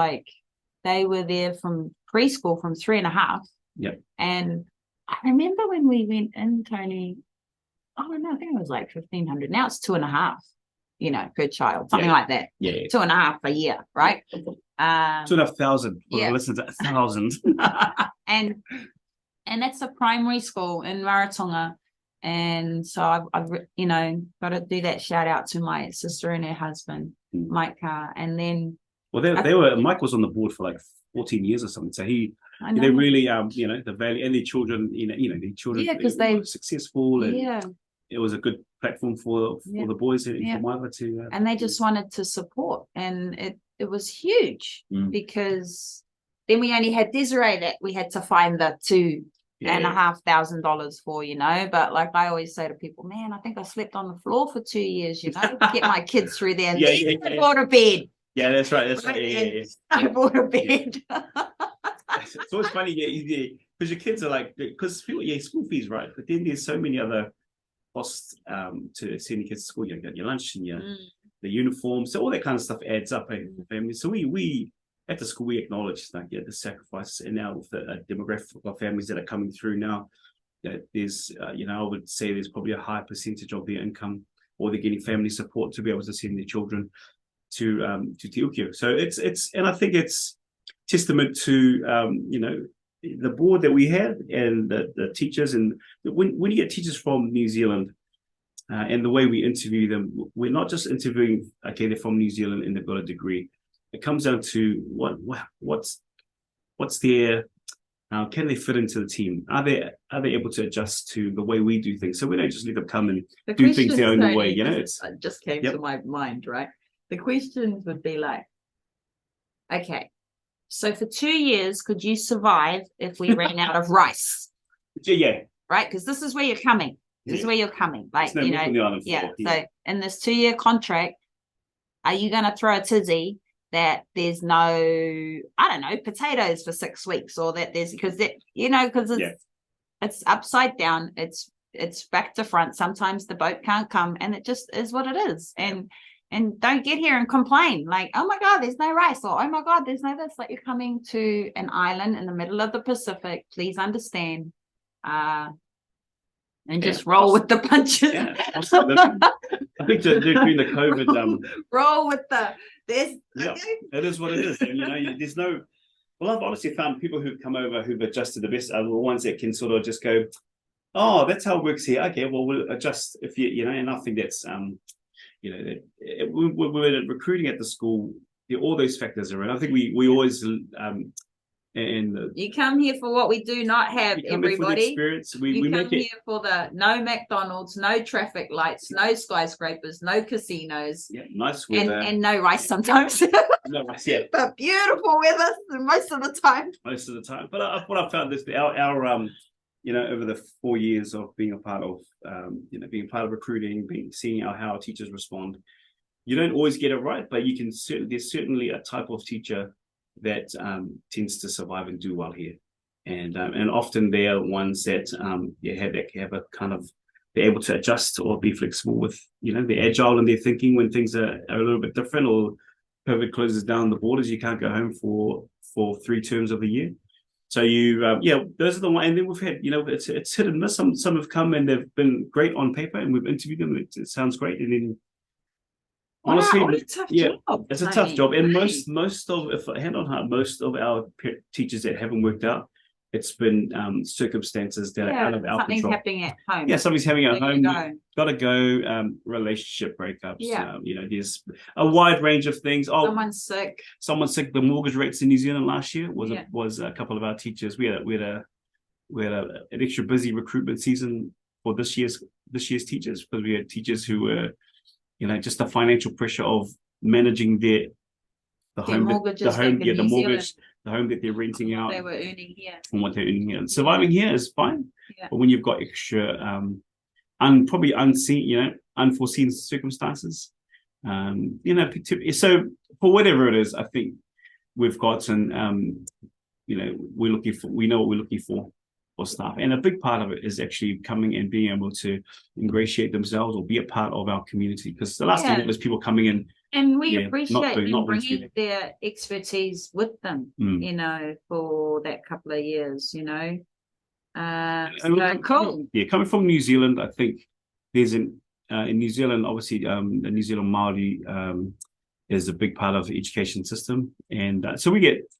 Speaker 2: they were there from preschool from 3.5.
Speaker 3: Yep. And
Speaker 2: I remember when we went in, Tony, I don't know, I think it was $1,500. Now it's 2.5, per child, something like that.
Speaker 3: Yeah.
Speaker 2: 2.5 a year, right?
Speaker 3: 2,500. Listen to 1,000.
Speaker 2: And that's a primary school in Rarotonga. And so I've got to do that shout out to my sister and her husband, Mike. And then
Speaker 3: Mike was on the board for 14 years or something. So they really the value, and their children, their children because they were successful, and it was a good platform for the boys and for Mike to
Speaker 2: and they just wanted to support, and it was huge because then we only had Desiree that we had to find the $2,500 for, but I always say to people, man, I think I slept on the floor for 2 years, to get my kids through there. And I bought a bed.
Speaker 3: Yeah, that's right. That's right.
Speaker 2: I bought a bed.
Speaker 3: It's always funny. because your kids are like, because people, school fees, right? But then there's so many other costs to sending kids to school. You got your lunch and the uniform, so all that kind of stuff adds up. For families. So we at the school we acknowledge like the sacrifices, and now with the demographic of families that are coming through now, that there's I would say there's probably a high percentage of their income, or they're getting family support to be able to send their children to Te Uki Ou. So it's and I think it's testament to the board that we have and the teachers, and when you get teachers from New Zealand and the way we interview them, we're not just interviewing they're from New Zealand and they've got a degree. It comes down to what's their can they fit into the team? Are they able to adjust to the way we do things? So we don't just let them come and do things their own way. It
Speaker 2: just came to my mind, right? The questions would be like, okay, so for 2 years, could you survive if we ran out of rice?
Speaker 3: Yeah.
Speaker 2: Right? Because this is where you're coming. This is where you're coming. Like, So in this 2-year contract, are you going to throw a tizzy that there's no, I don't know, potatoes for 6 weeks, or that there's, because it's upside down. It's back to front. Sometimes the boat can't come, and it just is what it is. And don't get here and complain like, oh my God, there's no rice, or oh my God, there's no this. Like, you're coming to an island in the middle of the Pacific. Please understand. And just roll with the punches.
Speaker 3: Yeah, I think during the COVID,
Speaker 2: roll with the this.
Speaker 3: It is what it is. And there's no. Well, I've honestly found people who've come over who've adjusted the best are the ones that can sort of just go, oh, that's how it works here. Okay, well, we'll adjust if and I think that's we're recruiting at the school. All those factors are in. I think we always
Speaker 2: you come here for what we do not have, everybody.
Speaker 3: Experience.
Speaker 2: We come here for the no McDonald's, no traffic lights, no skyscrapers, no casinos.
Speaker 3: Yeah, nice weather.
Speaker 2: And no rice sometimes.
Speaker 3: No rice, yeah.
Speaker 2: But beautiful weather most of the time.
Speaker 3: Most of the time. But what I found is our over the 4 years of being a part of being part of recruiting, seeing how our teachers respond, you don't always get it right, but you can there's certainly a type of teacher that tends to survive and do well here, and often they are ones that have a kind of, they're able to adjust or be flexible with they're agile in their thinking when things are a little bit different, or COVID closes down the borders, you can't go home for 3 terms of the year. So those are the ones. And then we've had it's hit and miss. Some have come and they've been great on paper, and we've interviewed them. It sounds great, and then honestly, it's a tough job. And most of, if hand on heart, most of our teachers that haven't worked out, it's been circumstances that are out of our
Speaker 2: something's
Speaker 3: control.
Speaker 2: Happening at home.
Speaker 3: Yeah, something's happening at home. Got to go. Relationship breakups.
Speaker 2: Yeah.
Speaker 3: There's a wide range of things.
Speaker 2: Someone's sick.
Speaker 3: The mortgage rates in New Zealand last year was a couple of our teachers. We had an extra busy recruitment season for this year's teachers, because we had teachers who were just the financial pressure of managing the home that they're renting out,
Speaker 2: they were earning here,
Speaker 3: and what they're earning here. And surviving here is fine, but when you've got extra, probably unforeseen circumstances, so for whatever it is, I think we've gotten, we know what we're looking for staff, and a big part of it is actually coming and being able to ingratiate themselves or be a part of our community, because the last thing was people coming in,
Speaker 2: and we appreciate them bringing their expertise with them for that couple of years, cool.
Speaker 3: Coming from New Zealand, I think there's in New Zealand, obviously the New Zealand Māori is a big part of the education system, and so we get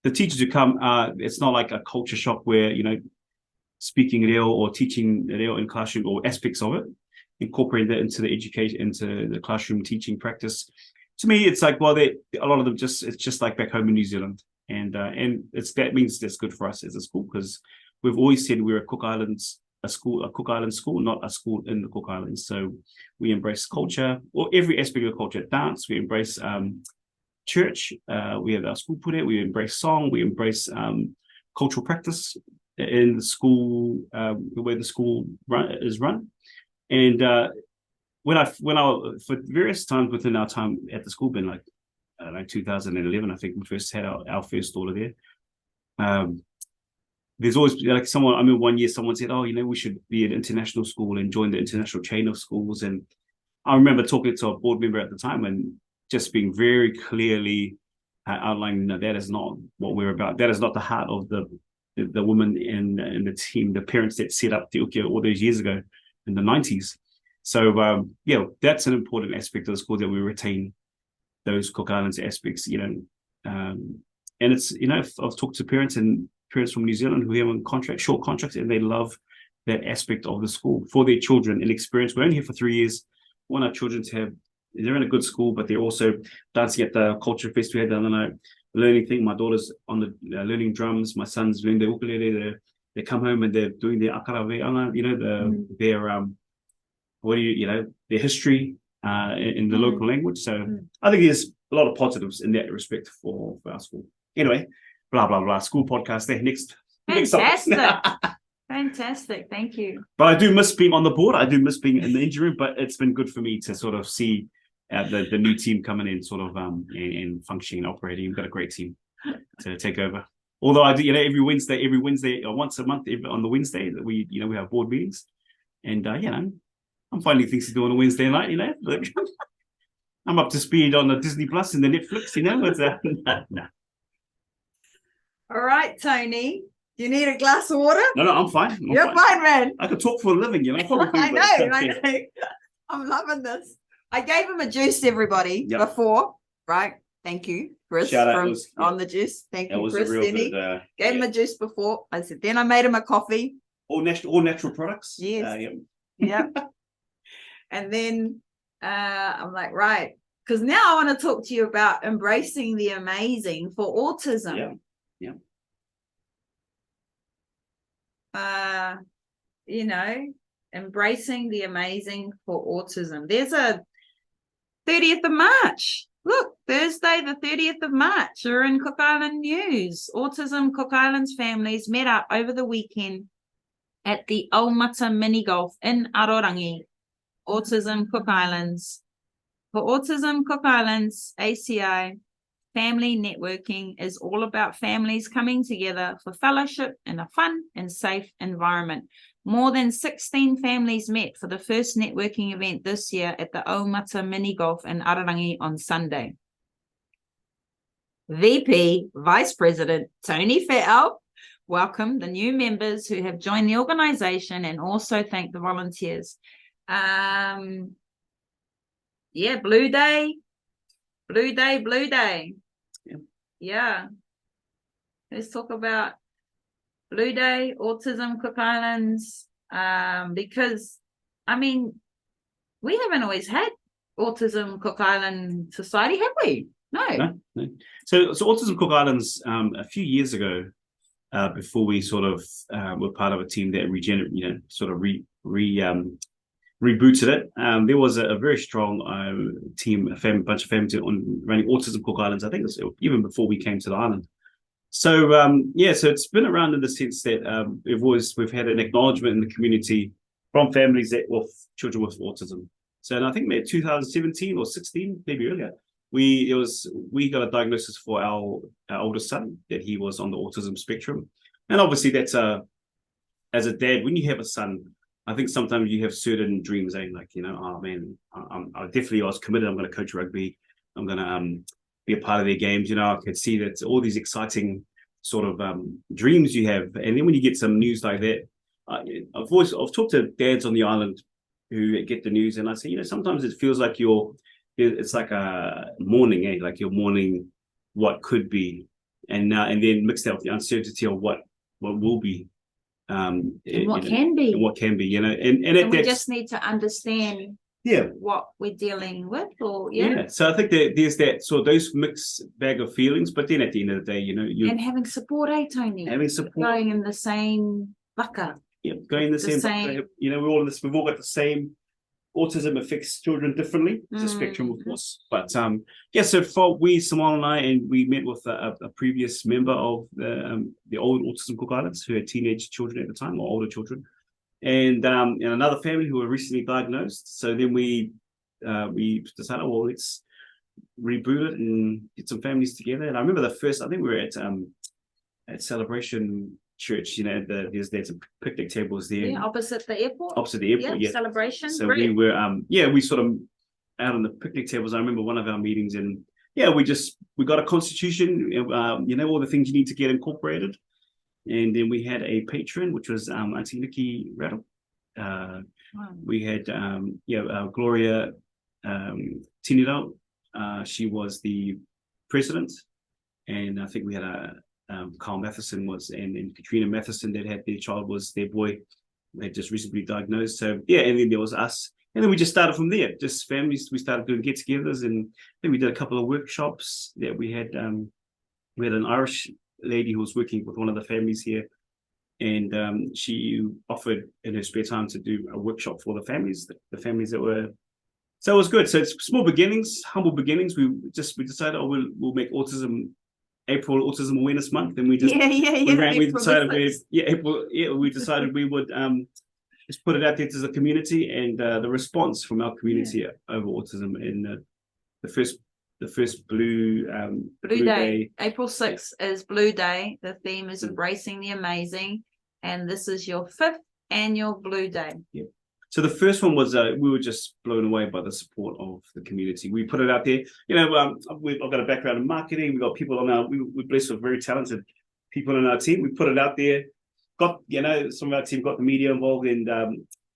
Speaker 3: the teachers who come, it's not like a culture shock where, speaking reo or teaching reo in classroom, or aspects of it, incorporating that into the education, into the classroom teaching practice. To me, it's like, well, a lot of them it's just like back home in New Zealand. And that means that's good for us as a school, because we've always said we're a Cook Islands school, not a school in the Cook Islands. So we embrace culture, or every aspect of culture. Dance, we embrace church, we have our school pure, we embrace song, we embrace cultural practice in the school, the way the school is run. And when I for various times within our time at the school, been like 2011, I think we first had our first daughter there. there's always like someone. I mean, one year someone said, "Oh, we should be an international school and join the international chain of schools." And I remember talking to a board member at the time and just being very clearly outlining, no, that is not what we're about. That is not the heart of the women in the team, the parents that set up Te Uki Ou all those years ago in the 90s. So that's an important aspect of the school, that we retain those Cook Islands aspects. And it's I've talked to parents from New Zealand who have on short contracts, and they love that aspect of the school for their children and experience. We're only here for 3 years. We want our children to have, they're in a good school, but they're also dancing at the culture fest we had the other night, learning thing. My daughter's on the learning drums. My son's learning the ukulele. They come home and they're doing their akaraveanga, their history in the local language. So I think there's a lot of positives in that respect for our school. Anyway, blah blah blah. School podcast there. Next.
Speaker 2: Fantastic. Fantastic. Thank you.
Speaker 3: But I do miss being on the board. I do miss being in the engine room. But it's been good for me to sort of see the new team coming in, sort of and functioning and operating. We've got a great team to take over. Although I do, every Wednesday, or once a month, on the Wednesday that we have board meetings, and I'm finding things to do on a Wednesday night. I'm up to speed on the Disney Plus and the Netflix. No.
Speaker 2: All right, Tony. Do you need a glass of water?
Speaker 3: No, I'm fine.
Speaker 2: You're fine, man.
Speaker 3: I could talk for a living,
Speaker 2: I know. I'm loving this. I gave him a juice, everybody, before, right? Thank you, Chris, on the juice. Thank you, Chris. Gave him a juice before. I said, then I made him a coffee.
Speaker 3: All natural products.
Speaker 2: Yes. Yeah. And then I'm like, right, because now I want to talk to you about embracing the amazing for autism.
Speaker 3: Yeah.
Speaker 2: Embracing the amazing for autism. There's a 30th of March. Look, Thursday, the 30th of March. We're in Cook Island news. Autism Cook Islands families met up over the weekend at the Aumata Mini Golf in Rarotonga, Autism Cook Islands. For Autism Cook Islands, ACI, family networking is all about families coming together for fellowship in a fun and safe environment. More than 16 families met for the first networking event this year at the Aumata Mini Golf in Rarotonga on Sunday. VP Vice President Tony Fe'ao welcomed the new members who have joined the organization and also thanked the volunteers. Blue Day. Yeah. Let's talk about Blue Day, Autism Cook Islands, because, we haven't always had Autism Cook Island Society, have we? No.
Speaker 3: So Autism Cook Islands, a few years ago, before we sort of were part of a team that rebooted it, there was a very strong team, bunch of families running Autism Cook Islands. I think it was even before we came to the island. So so it's been around in the sense that we've had an acknowledgement in the community from families that with children with autism. So and I think maybe 2017 or 16, maybe earlier, we got a diagnosis for our oldest son that he was on the autism spectrum. And obviously that's as a dad, when you have a son, I think sometimes you have certain dreams, like, oh man, I was committed. I'm going to coach rugby. I'm going to be a part of their games. I could see that all these exciting sort of dreams you have. And then when you get some news like that, I've talked to dads on the island who get the news, and I say, sometimes it feels like it's like a mourning, like you're mourning what could be, and then mixed out with the uncertainty of what will be.
Speaker 2: And what can be.
Speaker 3: And what can be,
Speaker 2: and we just need to understand what we're dealing with,
Speaker 3: So I think that there's that, so those mixed bag of feelings, but then at the end of the day,
Speaker 2: and having support, Tony?
Speaker 3: Having support.
Speaker 2: Going in the same bucket.
Speaker 3: Yeah, going in the same bucket. We're all in this, we've all got the same. Autism affects children differently. It's a spectrum, of course. But so for Simone and we met with a previous member of the old Autism Cook Islands who had teenage children at the time, or older children, and another family who were recently diagnosed. So then we decided, well, let's reboot it and get some families together. And I remember I think we were at Celebration church. There's some picnic tables there.
Speaker 2: Yeah, opposite the airport.
Speaker 3: Opposite the airport, yeah.
Speaker 2: Celebration.
Speaker 3: So
Speaker 2: Great.
Speaker 3: we were, we sort of out on the picnic tables. I remember one of our meetings, and we got a constitution, all the things you need to get incorporated. And then we had a patron, which was Apii Te Uki Ou. We had Gloria Tinirau. She was the president, and I think we had Carl Matheson and Katrina Matheson that had their boy had just recently diagnosed. So and then there was us, and then we just started from there. Just families. We started doing get-togethers, and then we did a couple of workshops that we had. We had an Irish lady who was working with one of the families here, and she offered in her spare time to do a workshop for the families that were. So it was good. So it's small beginnings, humble beginnings. We decided, we'll make April Autism Awareness Month, and we decided we would just put it out there to the community, and the response from our community over autism, and the first Blue Day.
Speaker 2: April 6th is Blue Day. The theme is embracing the amazing, and this is your 5th annual Blue Day.
Speaker 3: Yeah. So the first one was we were just blown away by the support of the community. We put it out there. I've got a background in marketing. We got people we're blessed with very talented people in our team. We put it out there. Got some of our team got the media involved, and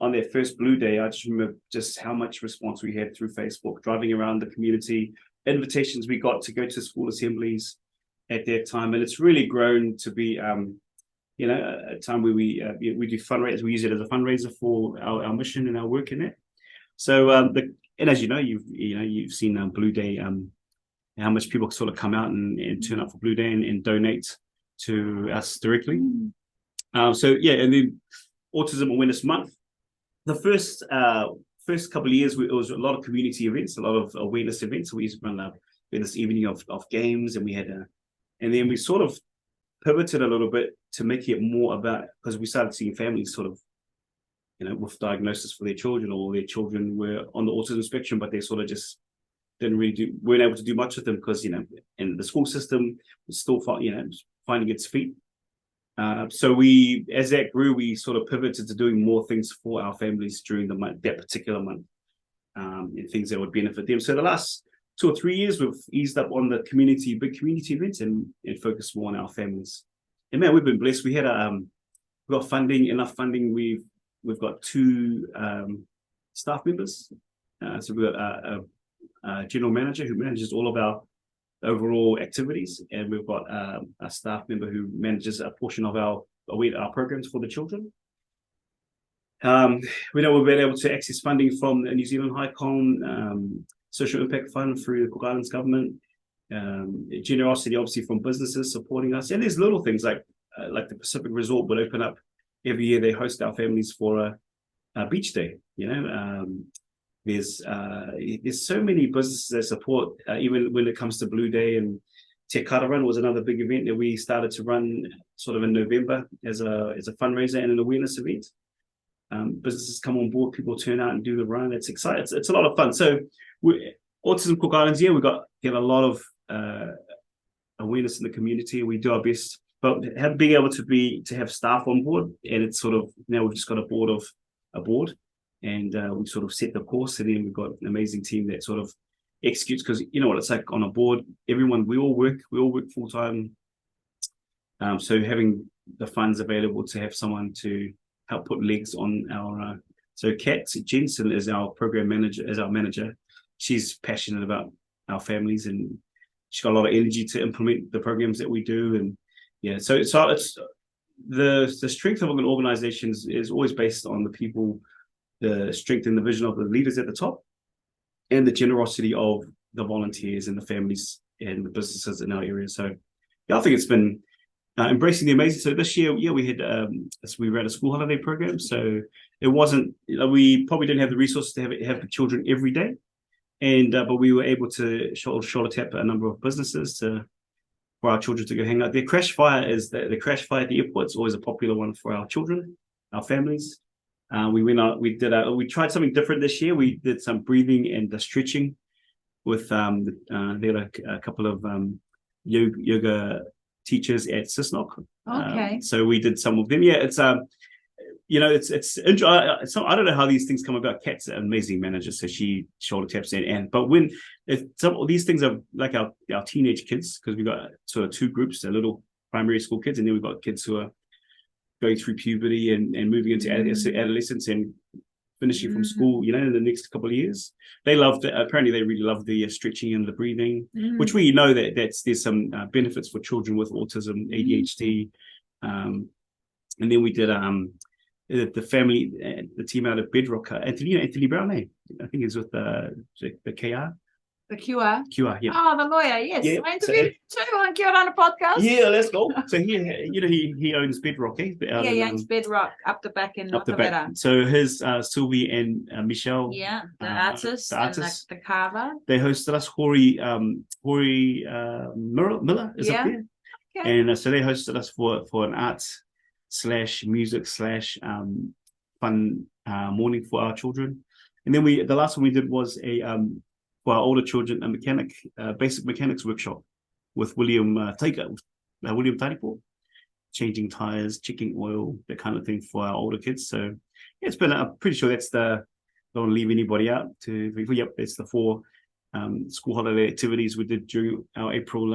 Speaker 3: on their first Blue Day, I just remember just how much response we had through Facebook, driving around the community, invitations we got to go to school assemblies at that time, and it's really grown to be a time where we do fundraisers. We use it as a fundraiser for our mission and our work in it. So and as you've seen Blue Day, how much people sort of come out and turn up for Blue Day and donate to us directly. And then Autism Awareness Month. The first couple of years, it was a lot of community events, a lot of awareness events. We used to run this evening of games, and we had and then we sort of pivoted a little bit to make it more about, because we started seeing families sort of, with diagnosis for their children, or their children were on the autism spectrum, but they sort of just weren't able to do much with them because, and the school system was still, finding its feet. So as that grew, we sort of pivoted to doing more things for our families during that particular month, and things that would benefit them. So the last 2 or 3 years, we've eased up on the big community events, and focused more on our families. And man, we've been blessed. We had we got enough funding. We've got 2 staff members. So we've got a general manager who manages all of our overall activities, and we've got a staff member who manages a portion of our programs for the children. We know we've been able to access funding from the New Zealand High Con Social Impact Fund through the Cook Islands government. Generosity, obviously, from businesses supporting us, and there's little things like the Pacific Resort will open up every year. They host our families for a beach day. There's so many businesses that support, even when it comes to Blue Day. And Te Kara Run was another big event that we started to run sort of in November as a fundraiser and an awareness event. Businesses come on board, people turn out and do the run. It's exciting. It's a lot of fun. So Autism Cook Islands, we get a lot of awareness in the community. We do our best, but being able to have staff on board, and it's sort of, now we've just got a board, and we sort of set the course, and then we've got an amazing team that sort of executes, because you know what it's like on a board. We all work full time. So having the funds available to have someone to help put legs on our so Kat Jensen is our program manager, as our manager. She's passionate about our families, and she's got a lot of energy to implement the programs that we do. And so it's the strength of an organization is always based on the people, the strength and the vision of the leaders at the top, and the generosity of the volunteers and the families and the businesses in our area. So I think it's been embracing the amazing. So this year, we had we ran a school holiday program. So it wasn't, we probably didn't have the resources to have the children every day, but we were able to shoulder tap a number of businesses for our children to go hang out. The crash fire the crash fire at the airport is always a popular one for our children, our families. We went out, we tried something different this year. We did some breathing and stretching with there are a couple of yoga teachers at Cisnock.
Speaker 2: Okay.
Speaker 3: So we did some of them. Yeah, it's it's so I don't know how these things come about. Kat's an amazing manager, so she shoulder taps in. But when some of these things are like our teenage kids, because we've got sort of two groups, the little primary school kids, and then we've got kids who are going through puberty and moving into adolescence and finishing from school, in the next couple of years. They loved it. Apparently they really love the stretching and the breathing, which we know there's some benefits for children with autism, ADHD. And then we did the family, the team out of Bedrock, Anthony Brown, I think is with the KR.
Speaker 2: The QR.
Speaker 3: QR, yeah.
Speaker 2: Oh, the lawyer, yes.
Speaker 3: Yeah,
Speaker 2: I interviewed two on QR on a podcast.
Speaker 3: Yeah, let's go. So he owns Bedrock, eh?
Speaker 2: He owns Bedrock up the back in
Speaker 3: up the back. So his Sylvie and Michelle.
Speaker 2: Yeah, the artist and the carver.
Speaker 3: They hosted us. Hori Miller is up there. Okay. And so they hosted us for an arts / music / fun morning for our children. And then the last one we did was for our older children, a basic mechanics workshop with William Taripo, changing tires, checking oil, that kind of thing for our older kids. So it's been, I'm pretty sure that's don't leave anybody out. It's the 4 school holiday activities we did during our April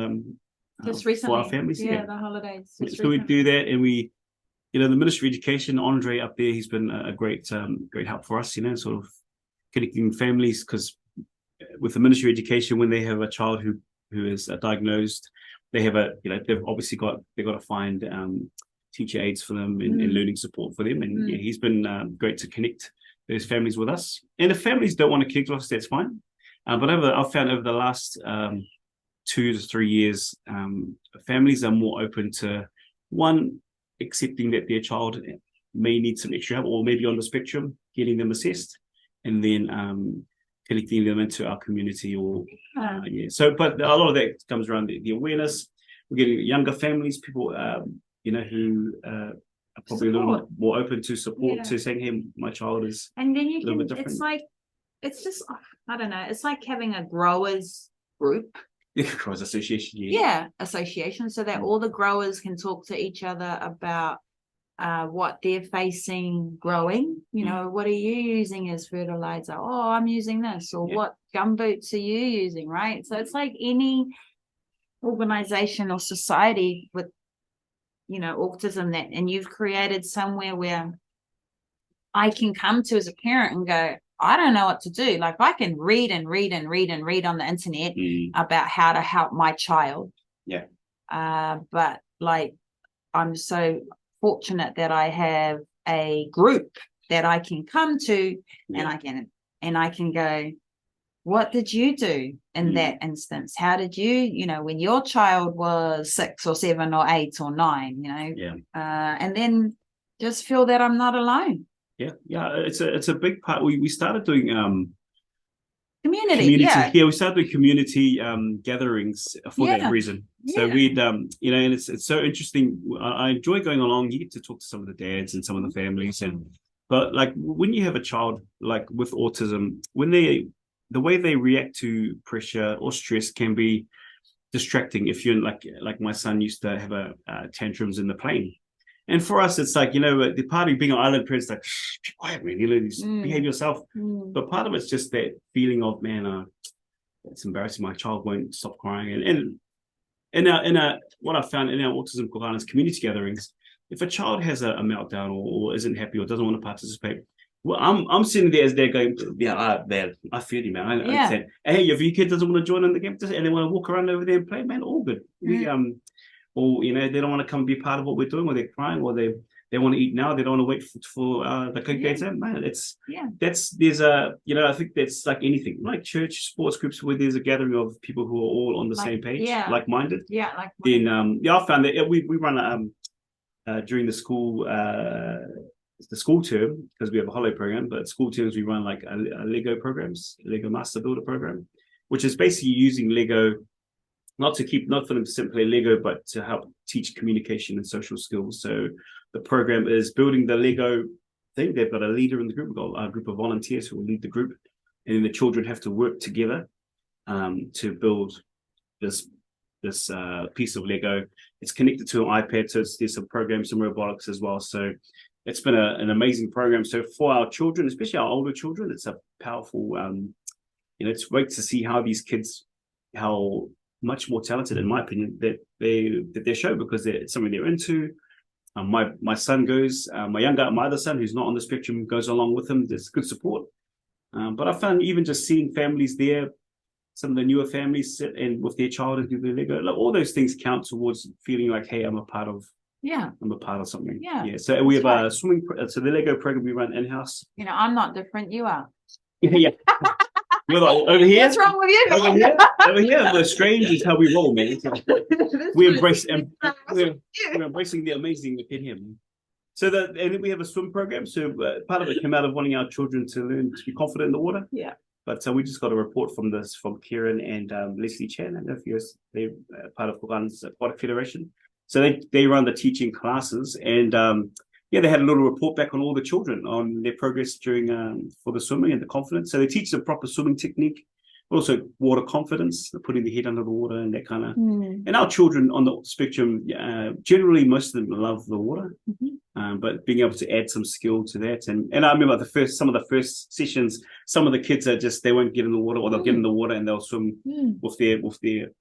Speaker 2: just recently
Speaker 3: for our families.
Speaker 2: Yeah, the holidays.
Speaker 3: So we do that, and we, the Ministry of Education, Andre up there, he's been a great help for us, sort of connecting families, because with the Ministry of Education, when they have a child who is diagnosed, they have they've obviously got to find teacher aides for them and learning support for them, and he's been great to connect those families with us. And if families don't want to connect with us, that's fine. But I've found over the last 2 to 3 years, families are more open to accepting that their child may need some extra help, or maybe on the spectrum, getting them assessed, and then connecting them into our community. So, but a lot of that comes around the awareness. We're getting younger families, people, who are probably a little more open to support, to saying, hey, my child is
Speaker 2: and then
Speaker 3: a little bit different.
Speaker 2: It's just, I don't know, it's like having a growers group.
Speaker 3: Growers association.
Speaker 2: Yeah, association, so that all the growers can talk to each other about what they're facing growing. What are you using as fertilizer? Oh, I'm using this. Or what gumboots are you using, right? So it's like any organization or society with autism, and you've created somewhere where I can come to as a parent and go, I don't know what to do. Like, I can read and read and read and read on the internet about how to help my child.
Speaker 3: Yeah.
Speaker 2: But like, I'm so fortunate that I have a group that I can come to, and I can go, what did you do in that instance? How did you, when your child was 6 or 7 or 8 or 9, and then just feel that I'm not alone.
Speaker 3: Yeah, it's a big part. We started doing
Speaker 2: community. Yeah,
Speaker 3: we started doing community gatherings for that reason. So we'd and it's so interesting. I enjoy going along. You get to talk to some of the dads and some of the families, but like when you have a child like with autism, the way they react to pressure or stress can be distracting. If you're like my son used to have tantrums in the plane. And for us, it's like, the part of being an island parents, like, be quiet, man, just behave yourself. But part of it's just that feeling of, man, it's embarrassing. My child won't stop crying. And what I found in our Autism Cook Islands community gatherings, if a child has a meltdown or isn't happy or doesn't want to participate, well, I'm sitting there as they're going, I feel you, man. I understand. Hey, if your kid doesn't want to join in the game and they want to walk around over there and play, man, all good. Or they don't want to come be part of what we're doing, or they're crying, or they want to eat now, they don't want to wait for the cookies. Man, I think that's like anything, like church, sports groups, where there's a gathering of people who are all on the same page, like-minded. Then I found that we run during the school term, because we have a holiday program, but school terms we run like a Lego Master Builder program, which is basically using Lego. Not for them to simply play Lego, but to help teach communication and social skills. So the program is building the Lego thing. They've got a leader in the group. We've got a group of volunteers who will lead the group. And then the children have to work together to build this this piece of Lego. It's connected to an iPad, so there's some programs, some robotics as well. So it's been an amazing program. So for our children, especially our older children, it's a powerful. It's great to see how these kids, how much more talented, in my opinion, that they show, because it's something they're into. My son goes, my other son, who's not on the spectrum, goes along with him. There's good support. But I found even just seeing families there, some of the newer families sit and with their child and do the Lego, like, all those things count towards feeling like, hey, I'm a part of something. Yeah. So we have a swimming. So the Lego program we run in-house.
Speaker 2: I'm not different. You are.
Speaker 3: Yeah. We're like, over here.
Speaker 2: What's wrong with you?
Speaker 3: Over here, we're strange is how we roll, man. We're embracing the amazing within him. So and then we have a swim program. So part of it came out of wanting our children to learn to be confident in the water.
Speaker 2: Yeah.
Speaker 3: But we just got a report from Kieran and Leslie Chan. I don't know if they're part of Cook Islands Aquatic Federation. So they run the teaching classes, and they had a little report back on all the children on their progress during for the swimming and the confidence. So they teach the proper swimming technique, also water confidence, putting the head under the water and that kind of. And our children on the spectrum, generally most of them love the water, but being able to add some skill to that. And I remember some of the first sessions, some of the kids they won't get in the water, or they'll get in the water and they'll swim with their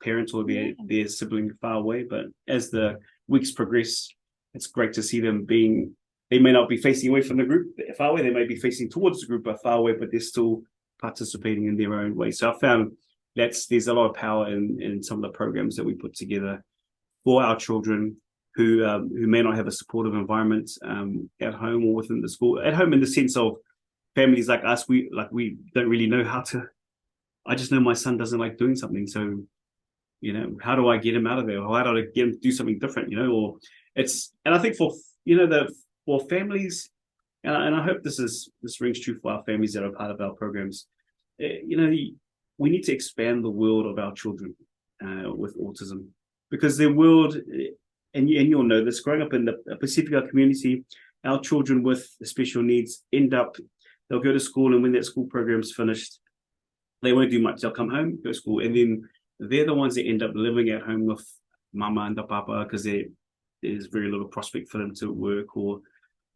Speaker 3: parents or their sibling far away. But as the weeks progress, it's great to see them being. They may not be facing away from the group far away. They may be facing towards the group but far away, but they're still participating in their own way. So I found there's a lot of power in some of the programs that we put together for our children who may not have a supportive environment at home or within the school. At home, in the sense of families like us, we don't really know how to. I just know my son doesn't like doing something, so how do I get him out of there? Or how do I get him to do something different? And I think for families, and I hope this rings true for our families that are part of our programs. We need to expand the world of our children with autism, because their world, and you'll know this, growing up in the Pacifica community, our children with special needs they'll go to school, and when that school program's finished, they won't do much. They'll come home, go to school, and then they're the ones that end up living at home with mama and the papa, because there's very little prospect for them to work, or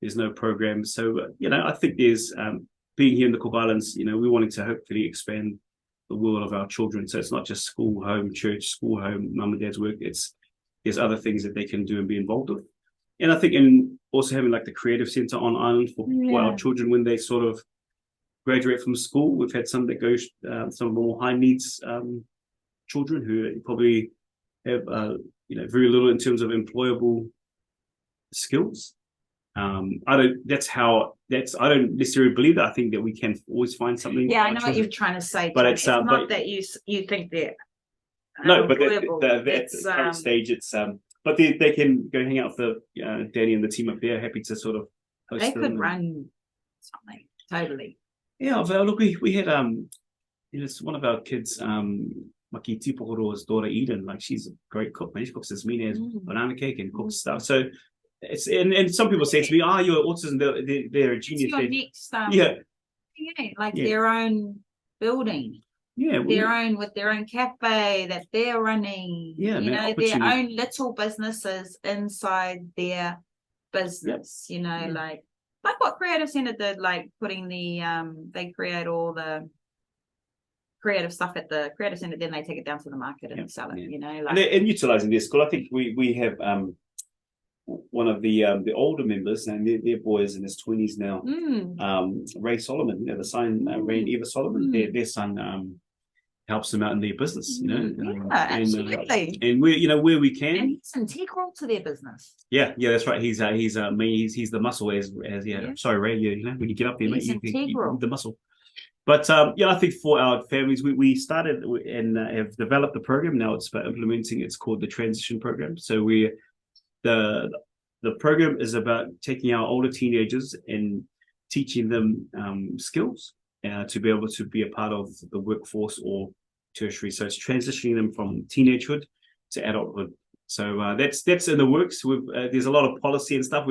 Speaker 3: there's no program. So, I think there's, being here in the Cook Islands, we're wanting to hopefully expand the world of our children. So it's not just school, home, church, school, home, mum and dad's work. There's other things that they can do and be involved with. And I think in also having like the creative center on island for our children when they sort of graduate from school. We've had some that go, some more high needs children who probably have, very little in terms of employable skills. I don't necessarily believe that. I think that we can always find something.
Speaker 2: Yeah, I know what you're trying to say,
Speaker 3: but
Speaker 2: it's not that you think they're
Speaker 3: no, but at the current stage, it's but they can go hang out with Danny and the team up there. Happy to sort of host
Speaker 2: they
Speaker 3: them.
Speaker 2: could run something totally.
Speaker 3: Yeah, look, we had it's one of our kids, Maki Tipokoro's daughter Eden. Like, she's a great cook, man. She cooks as mean as banana cake and cooks stuff. So it's and some people say to me, you're autism, they're a genius.
Speaker 2: It's your next, their own building.
Speaker 3: Yeah,
Speaker 2: with their own cafe that they're running. Yeah, their own little businesses inside their business. Like what Creative Centre did, like putting they create all the creative stuff at the Creative Centre, then they take it down to the market and sell it. And
Speaker 3: utilising their school. I think we have one of the older members, and their boy is in his 20s now. Ray Solomon, the son, Ray and Eva Solomon, their son helps them out in their business,
Speaker 2: absolutely.
Speaker 3: And where we can,
Speaker 2: and he's integral to their business.
Speaker 3: Yeah, that's right. He's the muscle as Sorry, Ray. When you get up there,
Speaker 2: he's
Speaker 3: mate,
Speaker 2: integral.
Speaker 3: you the muscle. But I think for our families, we started and have developed the program. Now it's about implementing. It's called the transition program. So the program is about taking our older teenagers and teaching them skills to be able to be a part of the workforce or tertiary. So it's transitioning them from teenagehood to adulthood. So that's in the works. There's a lot of policy and stuff.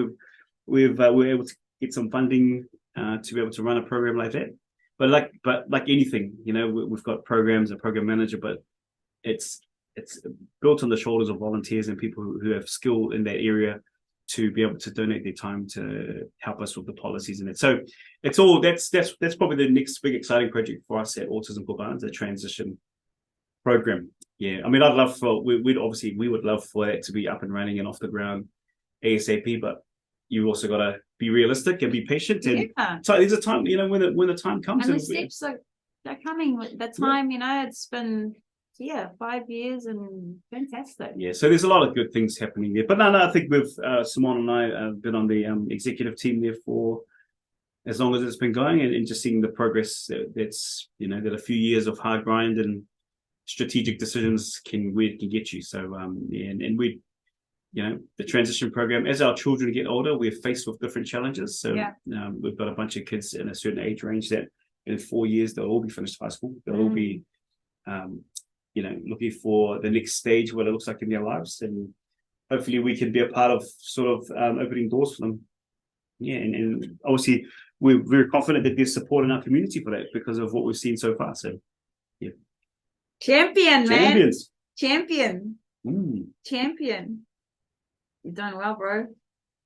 Speaker 3: We're able to get some funding to be able to run a program like that. But like anything, we've got programs, a program manager, but it's it's built on the shoulders of volunteers and people who have skill in that area to be able to donate their time to help us with the policies in it. So it's all that's probably the next big exciting project for us at Autism Cook Islands, a transition program. Yeah, I mean, I'd love for we would love for that to be up and running and off the ground ASAP, but you also got to be realistic and be patient. And so there's a time, when the time comes,
Speaker 2: and the steps are coming. The time, it's been 5 years and fantastic.
Speaker 3: Yeah, so there's a lot of good things happening there. But no, I think with Simone and I have been on the executive team there for as long as it's been going, and just seeing the progress that's that a few years of hard grind and strategic decisions can get you. So and we the transition program, as our children get older, we're faced with different challenges. So we've got a bunch of kids in a certain age range that in 4 years they'll all be finished high school. They'll all be looking for the next stage, what it looks like in their lives, and hopefully we can be a part of sort of opening doors for them. Yeah, and obviously we're very confident that there's support in our community for that because of what we've seen so far. So yeah,
Speaker 2: champion, man,
Speaker 3: champion.
Speaker 2: Champion. You're doing well, bro.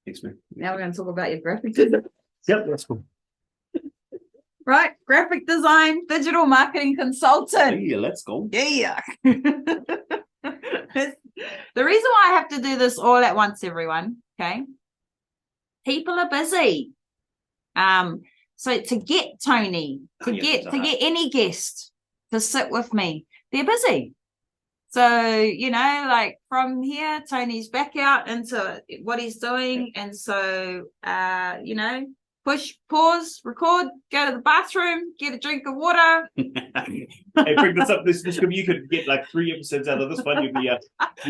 Speaker 3: Thanks, man.
Speaker 2: Now we're going to talk about your graphic design.
Speaker 3: Yep, that's cool.
Speaker 2: Right, graphic design, digital marketing consultant.
Speaker 3: Yeah, let's go.
Speaker 2: Yeah. The reason why I have to do this all at once, everyone, okay? People are busy. So to get Tony, to get any guest to sit with me, they're busy. So, like from here, Tony's back out into what he's doing. And so, push, pause, record, go to the bathroom, get a drink of water.
Speaker 3: Hey, bring this up. This could you could get like 3 episodes out of this one. You'd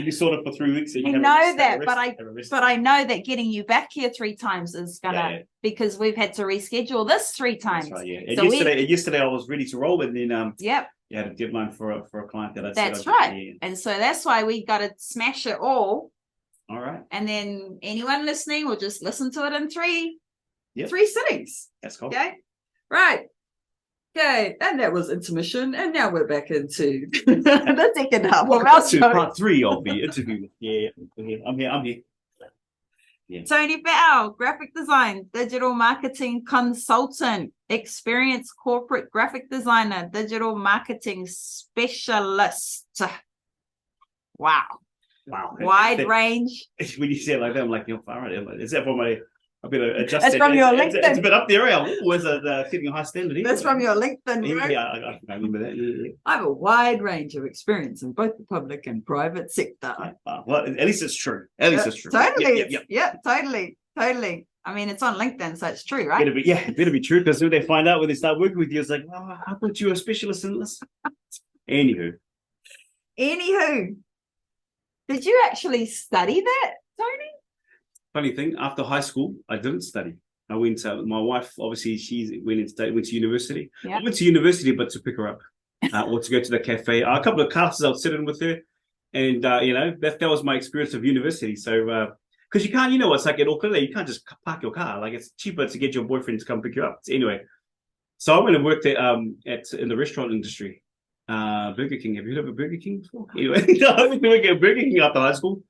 Speaker 3: be sorted for 3 weeks.
Speaker 2: I know that, but I know that getting you back here 3 times is gonna because we've had to reschedule this 3 times.
Speaker 3: That's right, yeah. And so yesterday I was ready to roll, and then you had a deadline for a client that I said.
Speaker 2: That's right. Yeah. And so that's why we got to smash it all.
Speaker 3: All right.
Speaker 2: And then anyone listening will just listen to it in 3 sittings.
Speaker 3: That's cool.
Speaker 2: Okay. Right. Okay. And that was intermission. And now we're back into the second half of our show.
Speaker 3: Part 3 of the interview. Yeah. I'm here. Yeah.
Speaker 2: Tony Fe'ao, graphic design, digital marketing consultant, experienced corporate graphic designer, digital marketing specialist. Wow. Wide range.
Speaker 3: When you say it like that, I'm like, far right. Is that for my? I've been adjusted.
Speaker 2: It's from your LinkedIn.
Speaker 3: It's a bit up there. Was fitting a high standard?
Speaker 2: That's from your LinkedIn.
Speaker 3: Yeah, I remember that. Yeah.
Speaker 2: I have a wide range of experience in both the public and private sector.
Speaker 3: Well, at least it's true. It's true.
Speaker 2: Totally. Yeah, totally. I mean, it's on LinkedIn, so it's true, right?
Speaker 3: It better be true, because when they find out when they start working with you, it's like, I thought you were a specialist in this. Anywho,
Speaker 2: did you actually study that, Tony?
Speaker 3: Funny thing, after high school, I didn't study. I went to my wife. Obviously, she went to university.
Speaker 2: Yep.
Speaker 3: I went to university, but to pick her up, or to go to the cafe. A couple of classes I was sitting with her, and that was my experience of university. So, because you can't, it's like at Auckland, you can't just park your car. Like, it's cheaper to get your boyfriend to come pick you up. Anyway, so I went and worked in the restaurant industry. Burger King. Have you heard of Burger King before? Anyway, I went to work at Burger King after high school.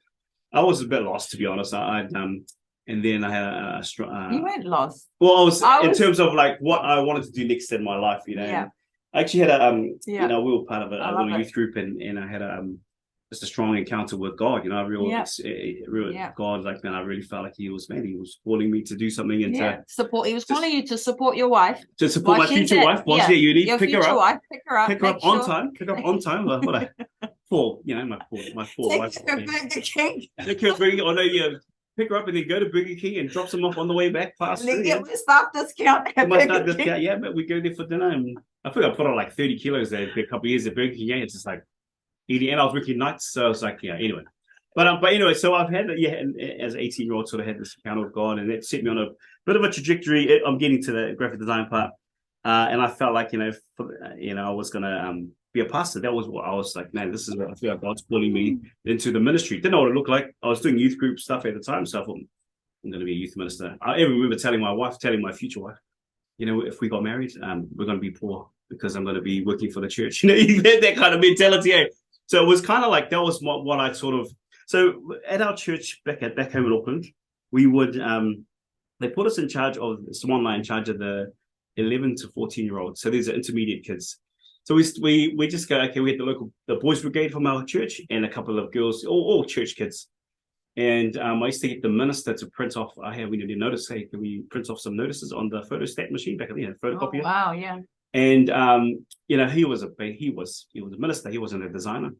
Speaker 3: I was a bit lost, to be honest. And then I had a strong.
Speaker 2: You weren't lost.
Speaker 3: Well, I was in terms of like what I wanted to do next in my life.
Speaker 2: Yeah.
Speaker 3: I actually had we were part of a little youth group, and I had just a strong encounter with God. I God, like, man, I really felt like He was calling me to do something and
Speaker 2: support. He was calling you to support your wife,
Speaker 3: to support my future wife. Once at uni, pick her up on time. Pick her up on time. What poor, my poor wife.
Speaker 2: Take her Burger King.
Speaker 3: Take her Burger King. Oh no, pick her up and then go to Burger King and drop them off on the way back past.
Speaker 2: Get my staff discount.
Speaker 3: Yeah, but we go there for dinner, and I think I put on like 30 kilos there a couple of years at Burger King. It's just like eating, and I was working nights, so I was like, anyway. But anyway, so I've had as an 18-year-old, sort of had this encounter with God, and it set me on a bit of a trajectory. I'm getting to the graphic design part, and I felt like I was gonna be a pastor. That was what I was like, man, this is what I feel like God's pulling me into the ministry. Didn't know what it looked like. I was doing youth group stuff at the time, so I thought, I'm going to be a youth minister. I even remember telling my future wife, if we got married, we're going to be poor because I'm going to be working for the church. You had that kind of mentality. So it was kind of like that was what I sort of. So at our church back home in Auckland, we would they put us in charge of Simone and I in charge of the 11 to 14-year-olds. So these are intermediate kids. So we just go, okay, we had the boys brigade from our church and a couple of girls, all church kids. And I used to get the minister to print off. We need to notice. Hey, can we print off some notices on the photostat machine back then? Photocopier.
Speaker 2: Oh, wow, yeah.
Speaker 3: And he was a minister. He wasn't a designer,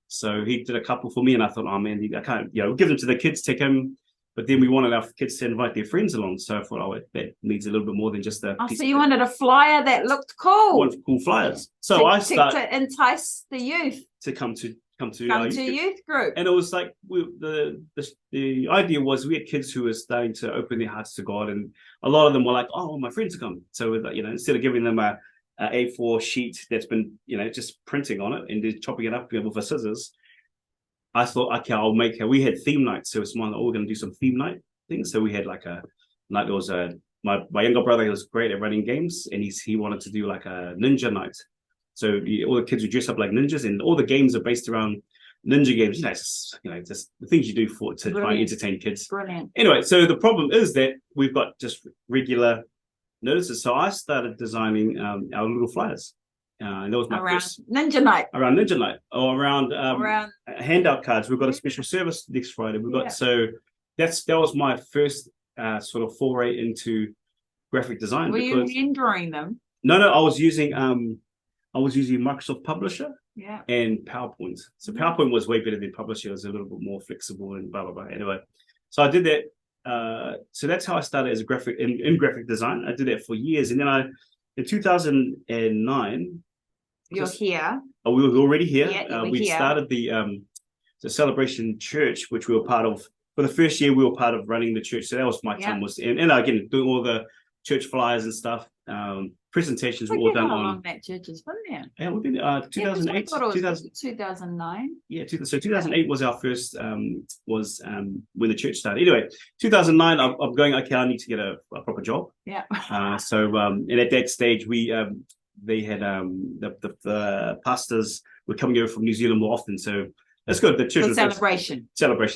Speaker 3: so he did a couple for me. And I thought, oh man, I can't, give them to the kids, take them. But then we wanted our kids to invite their friends along. So I thought, oh, that needs a little bit more than just a.
Speaker 2: Oh, so you wanted a flyer that looked cool.
Speaker 3: Wanted cool flyers. So I started
Speaker 2: to entice the youth
Speaker 3: to come to
Speaker 2: youth group.
Speaker 3: And it was like the idea was we had kids who were starting to open their hearts to God, and a lot of them were like, "Oh, my friends are coming." So instead of giving them a A4 sheet that's been just printing on it and then chopping it up with a scissors, I thought, okay, I'll make we had theme nights. So it's we're going to do some theme night things. So we had like a night. There was my younger brother. He was great at running games, and he wanted to do like a ninja night. So all the kids would dress up like ninjas, and all the games are based around ninja games. Just the things you do to try and entertain kids.
Speaker 2: Brilliant.
Speaker 3: Anyway, so the problem is that we've got just regular notices. So I started designing our little flyers. And that was my first
Speaker 2: Ninja Night.
Speaker 3: Around Ninja Night, or around handout cards. We've got a special service next Friday. So that was my first sort of foray into graphic design.
Speaker 2: Were you rendering them?
Speaker 3: No, I was using Microsoft Publisher and PowerPoint. So PowerPoint was way better than Publisher. It was a little bit more flexible and blah, blah, blah. Anyway, so I did that. So that's how I started as a graphic design. I did that for years. And then in 2009.
Speaker 2: You're here.
Speaker 3: Oh, we were already here.
Speaker 2: Yeah,
Speaker 3: we started the Celebration Church, which we were part of. For the first year, we were part of running the church. So that was my time. And again, doing all the church flyers and stuff. Presentations were all done
Speaker 2: how
Speaker 3: on.
Speaker 2: long that church has been there?
Speaker 3: Yeah, we've been 2008.
Speaker 2: 2009.
Speaker 3: Yeah, so 2008 was our first when the church started. Anyway, 2009, I'm going. Okay, I need to get a proper job.
Speaker 2: Yeah.
Speaker 3: And at that stage, they had the pastors were coming over from New Zealand more often. So that's good. The church was celebration.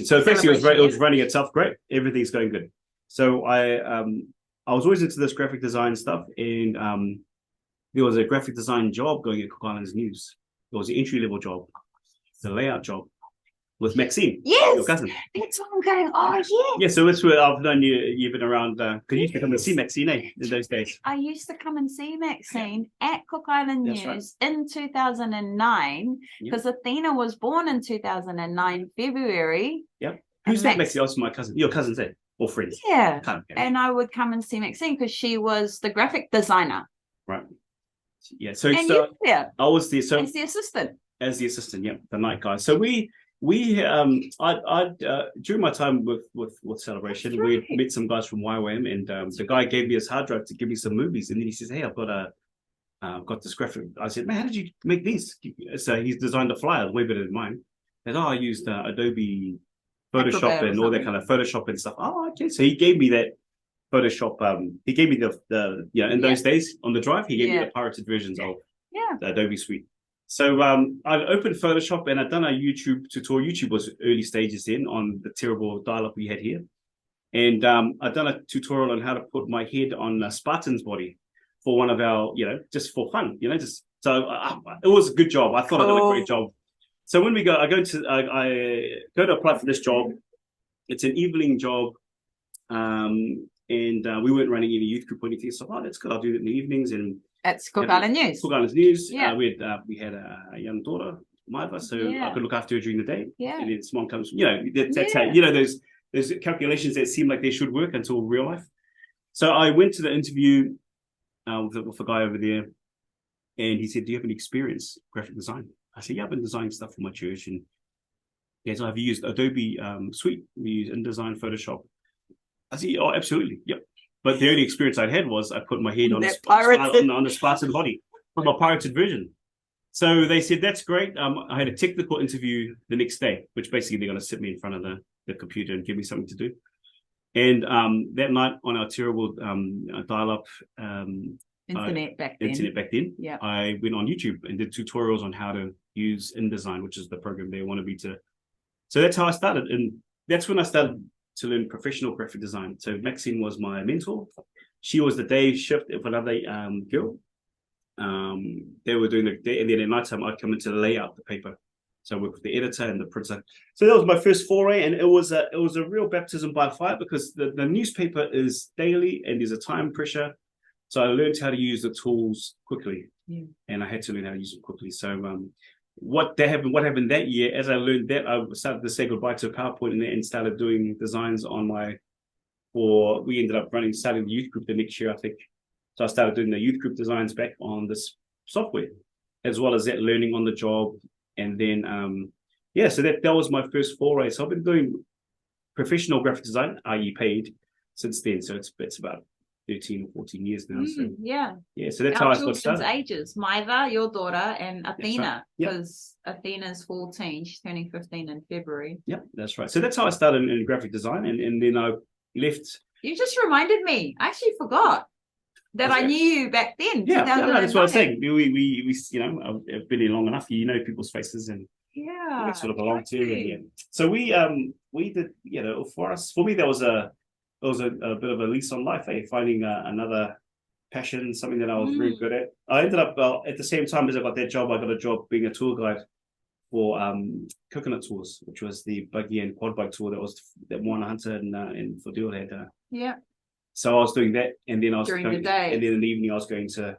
Speaker 3: So basically, it was running itself great. Everything's going good. So I was always into this graphic design stuff, and there was a graphic design job going at Cook Islands News. It was an entry-level job, the layout job with Maxine, your cousin.
Speaker 2: That's what I'm going,
Speaker 3: Yeah, so that's where I've known you. You've been around, because you used to come and see Maxine, in those days.
Speaker 2: I used to come and see Maxine at Cook Island News in 2009, because Athena was born in 2009, February.
Speaker 3: Yep. Who's that Maxine? Also my cousin. Your cousin's there. Or friends.
Speaker 2: Yeah. And I would come and see Maxine because she was the graphic designer.
Speaker 3: Right. Yeah. I was there. So as the assistant, the night guy. So we I during my time with Celebration, we met some guys from YWAM, and the guy gave me his hard drive to give me some movies, and then he says, "Hey, I've got this graphic." I said, "Man, how did you make these?" So he's designed a flyer way better than mine. And I used Adobe Photoshop and all that kind of Photoshop and stuff. Oh, okay. So he gave me that Photoshop. He gave me the in those days on the drive. He gave me the pirated versions of the Adobe Suite. So I opened Photoshop and I'd done a YouTube tutorial. YouTube was early stages then on the terrible dial-up we had here, and I'd done a tutorial on how to put my head on Spartan's body for one of our, just for fun, just so it was a good job. I thought I did a great job. So when I go to apply for this job. It's an evening job, and we weren't running any youth group or anything. So that's good. I'll do it in the evenings. And
Speaker 2: it's Cook Island News.
Speaker 3: Cook Island News. Yeah. We had a young daughter, Maiva, so I could look after her during the day.
Speaker 2: Yeah.
Speaker 3: And then Simone comes. That's how those calculations that seem like they should work until real life. So I went to the interview with a guy over there, and he said, "Do you have any experience graphic design?" I said, "Yeah, I've been designing stuff for my church." And so I've used Adobe Suite. We use InDesign, Photoshop. I said, "Oh, absolutely, yep." But the only experience I'd had was I put my head on the Spartan body, on my pirated version. So they said, "That's great." I had a technical interview the next day, which basically they're going to sit me in front of the computer and give me something to do. And that night on our terrible dial-up,
Speaker 2: Internet back then.
Speaker 3: internet back then.
Speaker 2: Yeah.
Speaker 3: I went on YouTube and did tutorials on how to use InDesign, which is the program they wanted me to. So that's how I started, and that's when I started to learn professional graphic design. So Maxine was my mentor. She was the day shift of another girl. They were doing the day, and then at night time I'd come in to lay out the paper. So I worked with the editor and the printer. So that was my first foray, and it was a real baptism by fire, because the newspaper is daily and there's a time pressure. So I learned how to use the tools quickly, and I had to learn how to use them quickly. So what happened that year, as I learned that, I started to say goodbye to PowerPoint and started doing designs on we ended up starting the youth group the next year, I think. So I started doing the youth group designs back on this software, as well as that learning on the job. And then, so that was my first foray. So I've been doing professional graphic design, i.e. paid, since then. So it's about 13 or 14 years now. So that's how I got started.
Speaker 2: Ages, Maeva, your daughter, and Athena,
Speaker 3: right. Yep.
Speaker 2: because Athena's 14, she's turning 15 in February.
Speaker 3: Yeah, that's right. So that's how I started in graphic design, and then I left.
Speaker 2: You just reminded me. I actually forgot that I knew you back then.
Speaker 3: Yeah, that's what I was saying. We I've been here long enough. You know people's faces, and sort of belong to. And, So we did, for me that was a bit of a lease on life, finding another passion, something that I was really good at. I ended up at the same time as I got that job, I got a job being a tour guide for coconut tours, which was the buggy and quad bike tour that Moana Hunter and Fordil had. So I was doing that, and then I was
Speaker 2: during the day,
Speaker 3: and then in the evening I was going to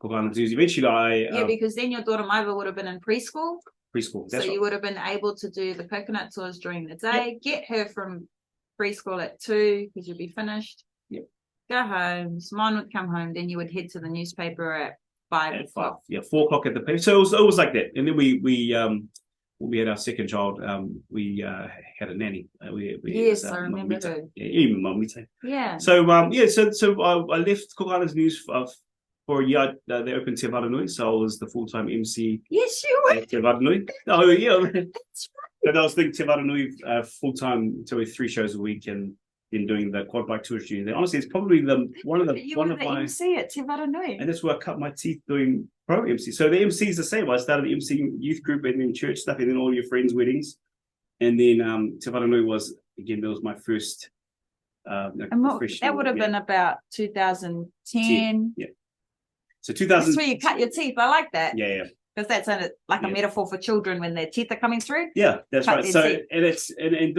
Speaker 3: Cook Islands. Eventually,
Speaker 2: because then your daughter Maeva would have been in preschool.
Speaker 3: That's
Speaker 2: so
Speaker 3: right.
Speaker 2: You would have been able to do the coconut tours during the day. Get her from preschool at 2 because you'd be finished. Go home. Simone would come home. Then you would head to the newspaper at 5 o'clock.
Speaker 3: 4 o'clock at the paper. So it was like that. And then when we had our second child, we had a nanny. I
Speaker 2: remember her.
Speaker 3: Even Mamita.
Speaker 2: Yeah.
Speaker 3: So so I left Cook Islands News for a year. They opened Te Waranui, so I was the full-time MC.
Speaker 2: Yes, you were.
Speaker 3: Te Waranui. Oh yeah.
Speaker 2: That's right.
Speaker 3: So I was doing Te Waranui full-time, so 3 shows a week, and in doing the quad bike tours during there. Honestly, it's probably one of my
Speaker 2: MC at Te Waranui.
Speaker 3: And that's where I cut my teeth doing pro MC. So the MC is the same. I started the MC youth group, and then church stuff, and then all your friends' weddings. And then Te Waranui was my first
Speaker 2: that would have been about 2010.
Speaker 3: Yeah. So 2000.
Speaker 2: That's where you cut your teeth. I like that.
Speaker 3: Yeah.
Speaker 2: Because that's a metaphor for children when their teeth are coming through.
Speaker 3: Yeah, that's right. So
Speaker 2: teeth.
Speaker 3: and it's and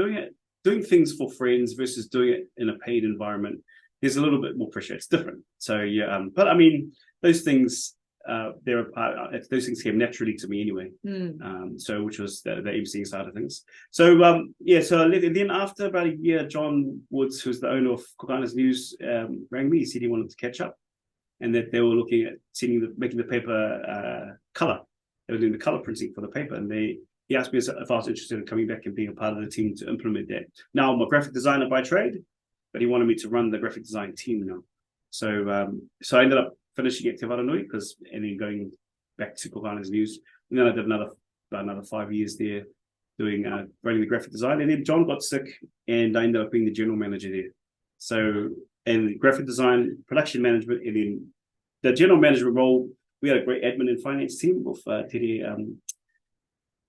Speaker 3: doing things for friends versus doing it in a paid environment, there's a little bit more pressure. It's different. So but I mean, those things those things came naturally to me anyway. So which was the emceeing side of things. So so I left, and then after about a year, John Woods, who's the owner of Cook Islands News, rang me. He said he wanted to catch up, and that they were looking at making the paper color. They were doing the color printing for the paper, and he asked me if I was interested in coming back and being a part of the team to implement that. Now I'm a graphic designer by trade, but he wanted me to run the graphic design team now. So I ended up finishing at Te Waranui and then going back to Cook Islands News. And then I did another 5 years there doing running the graphic design. And then John got sick, and I ended up being the general manager there. So, and graphic design, production management, and then the general management role, we had a great admin and finance team with Tere.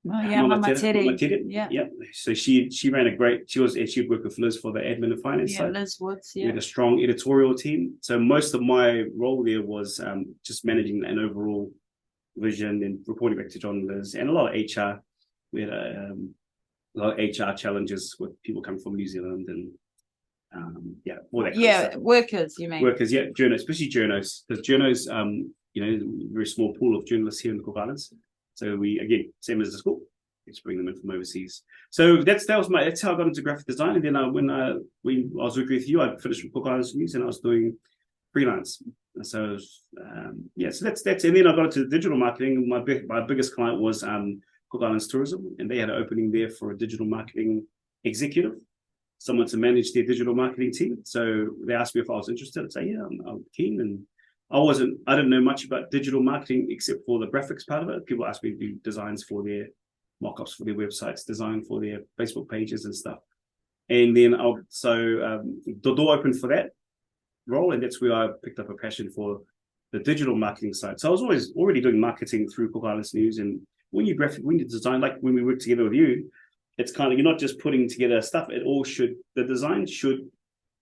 Speaker 2: Mama Tere.
Speaker 3: Yeah. So she ran a great. She'd work with Liz for the admin and finance side.
Speaker 2: Liz Woods.
Speaker 3: We had a strong editorial team. So most of my role there was just managing an overall vision and reporting back to John and Liz, and a lot of HR. We had a lot of HR challenges with people coming from New Zealand and all that. Kind of stuff.
Speaker 2: Workers. You mean
Speaker 3: workers? Yeah, journos, especially journos, because journos, very small pool of journalists here in the Cook Islands. So we, again, same as the school, just bring them in from overseas. So that's how I got into graphic design. And then when I was working with you, I finished with Cook Islands News, and I was doing freelance. So so that's and then I got into digital marketing. My biggest client was Cook Islands Tourism, and they had an opening there for a digital marketing executive, someone to manage their digital marketing team. So they asked me if I was interested. I'd say, yeah, I'm keen. And I didn't know much about digital marketing except for the graphics part of it. People asked me to do designs for their mock-ups for their websites, design for their Facebook pages and stuff. And then the door opened for that. role, and that's where I picked up a passion for the digital marketing side. So I was always already doing marketing through Cook Islands News, and when you design, like when we work together with you, it's kind of, you're not just putting together stuff. The design should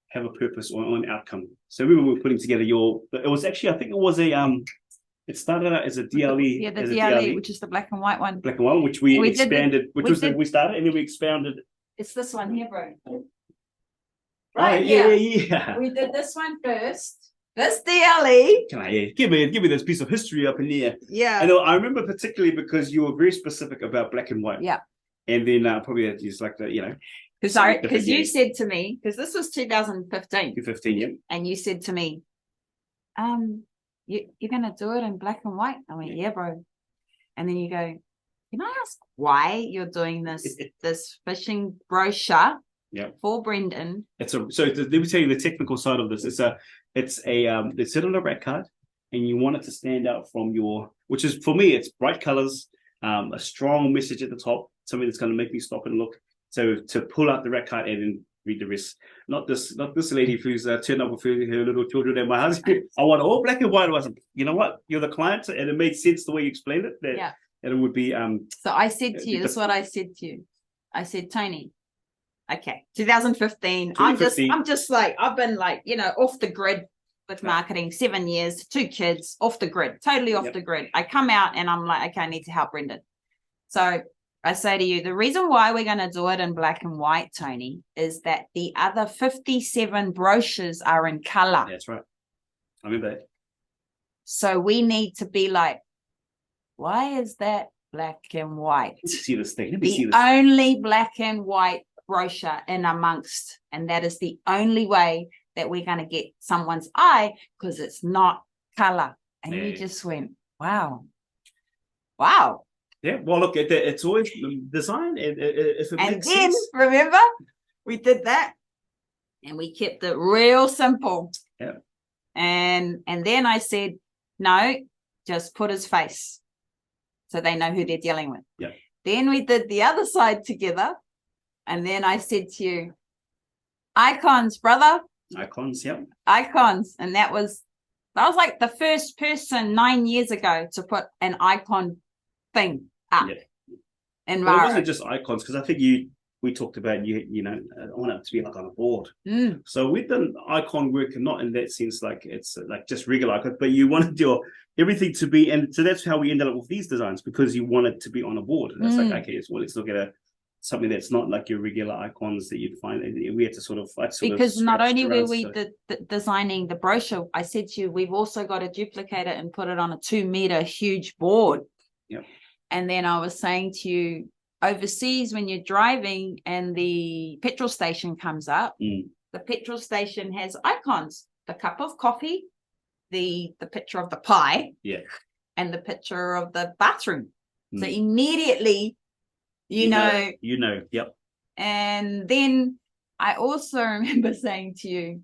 Speaker 3: have a purpose or an outcome. So we were putting together it was actually, I think it was it started out as a DLE.
Speaker 2: Yeah, the DLE, which is the black and white one.
Speaker 3: Black and white, which we expanded, we started and then we expanded.
Speaker 2: It's this one here, bro.
Speaker 3: Right, yeah.
Speaker 2: We did this one first. This DLE.
Speaker 3: Give me this piece of history up in there.
Speaker 2: Yeah.
Speaker 3: And I remember particularly because you were very specific about black and white.
Speaker 2: Yeah.
Speaker 3: And then probably just like the,
Speaker 2: because you said to me, because this was 2015.
Speaker 3: 2015, yeah.
Speaker 2: And you said to me, you're gonna do it in black and white. I went, yeah, bro. And then you go, can I ask why you're doing this fishing brochure for Brendan?
Speaker 3: So let me tell you the technical side of this. It's sit on a red card, and you want it to stand out from which is, for me, it's bright colors, a strong message at the top, something that's going to make me stop and look. So to pull out the red card and then read the rest. Not this lady who's turned up with her little children and my husband. I want all black and white. I was, you know what? You're the client, and it made sense the way you explained it. And it would be.
Speaker 2: So I said to you, this is what I said to you. I said, Tony, okay, 2015. I'm just like, I've been like, off the grid with marketing, 7 years, 2 kids, off the grid, totally off the grid. I come out and I'm like, okay, I need to help Brendan. So I say to you, the reason why we're going to do it in black and white, Tony, is that the other 57 brochures are in color.
Speaker 3: That's right. I remember that.
Speaker 2: So we need to be like, why is that black and white?
Speaker 3: Let me see this thing.
Speaker 2: The only black and white brochure in amongst, and that is the only way that we're going to get someone's eye, because it's not color. And you just went, wow.
Speaker 3: Yeah, well, look, it's always design. If it
Speaker 2: and
Speaker 3: makes
Speaker 2: then,
Speaker 3: sense.
Speaker 2: remember, we did that, and we kept it real simple.
Speaker 3: Yeah.
Speaker 2: And then I said, no, just put his face, so they know who they're dealing with.
Speaker 3: Yeah. Then
Speaker 2: we did the other side together, and then I said to you, icons, brother.
Speaker 3: Icons, yeah.
Speaker 2: Icons, and that was like the first person 9 years ago to put an icon thing up. And
Speaker 3: it wasn't just icons, because I think we talked about I want it to be like on a board. So we've done icon work, and not in that sense like it's like just regular icon, but you wanted your everything to be, and so that's how we ended up with these designs, because you want it to be on a board. And it's like, okay, well, let's look at something that's not like your regular icons that you'd find. And we had to because
Speaker 2: not only were we designing the brochure, I said to you, we've also got to duplicate it and put it on a 2-meter huge board.
Speaker 3: Yeah. And
Speaker 2: then I was saying to you, overseas, when you're driving and the petrol station comes up, the petrol station has icons: the cup of coffee, the picture of the pie, and the picture of the bathroom. So immediately, you know,
Speaker 3: yep.
Speaker 2: And then I also remember saying to you,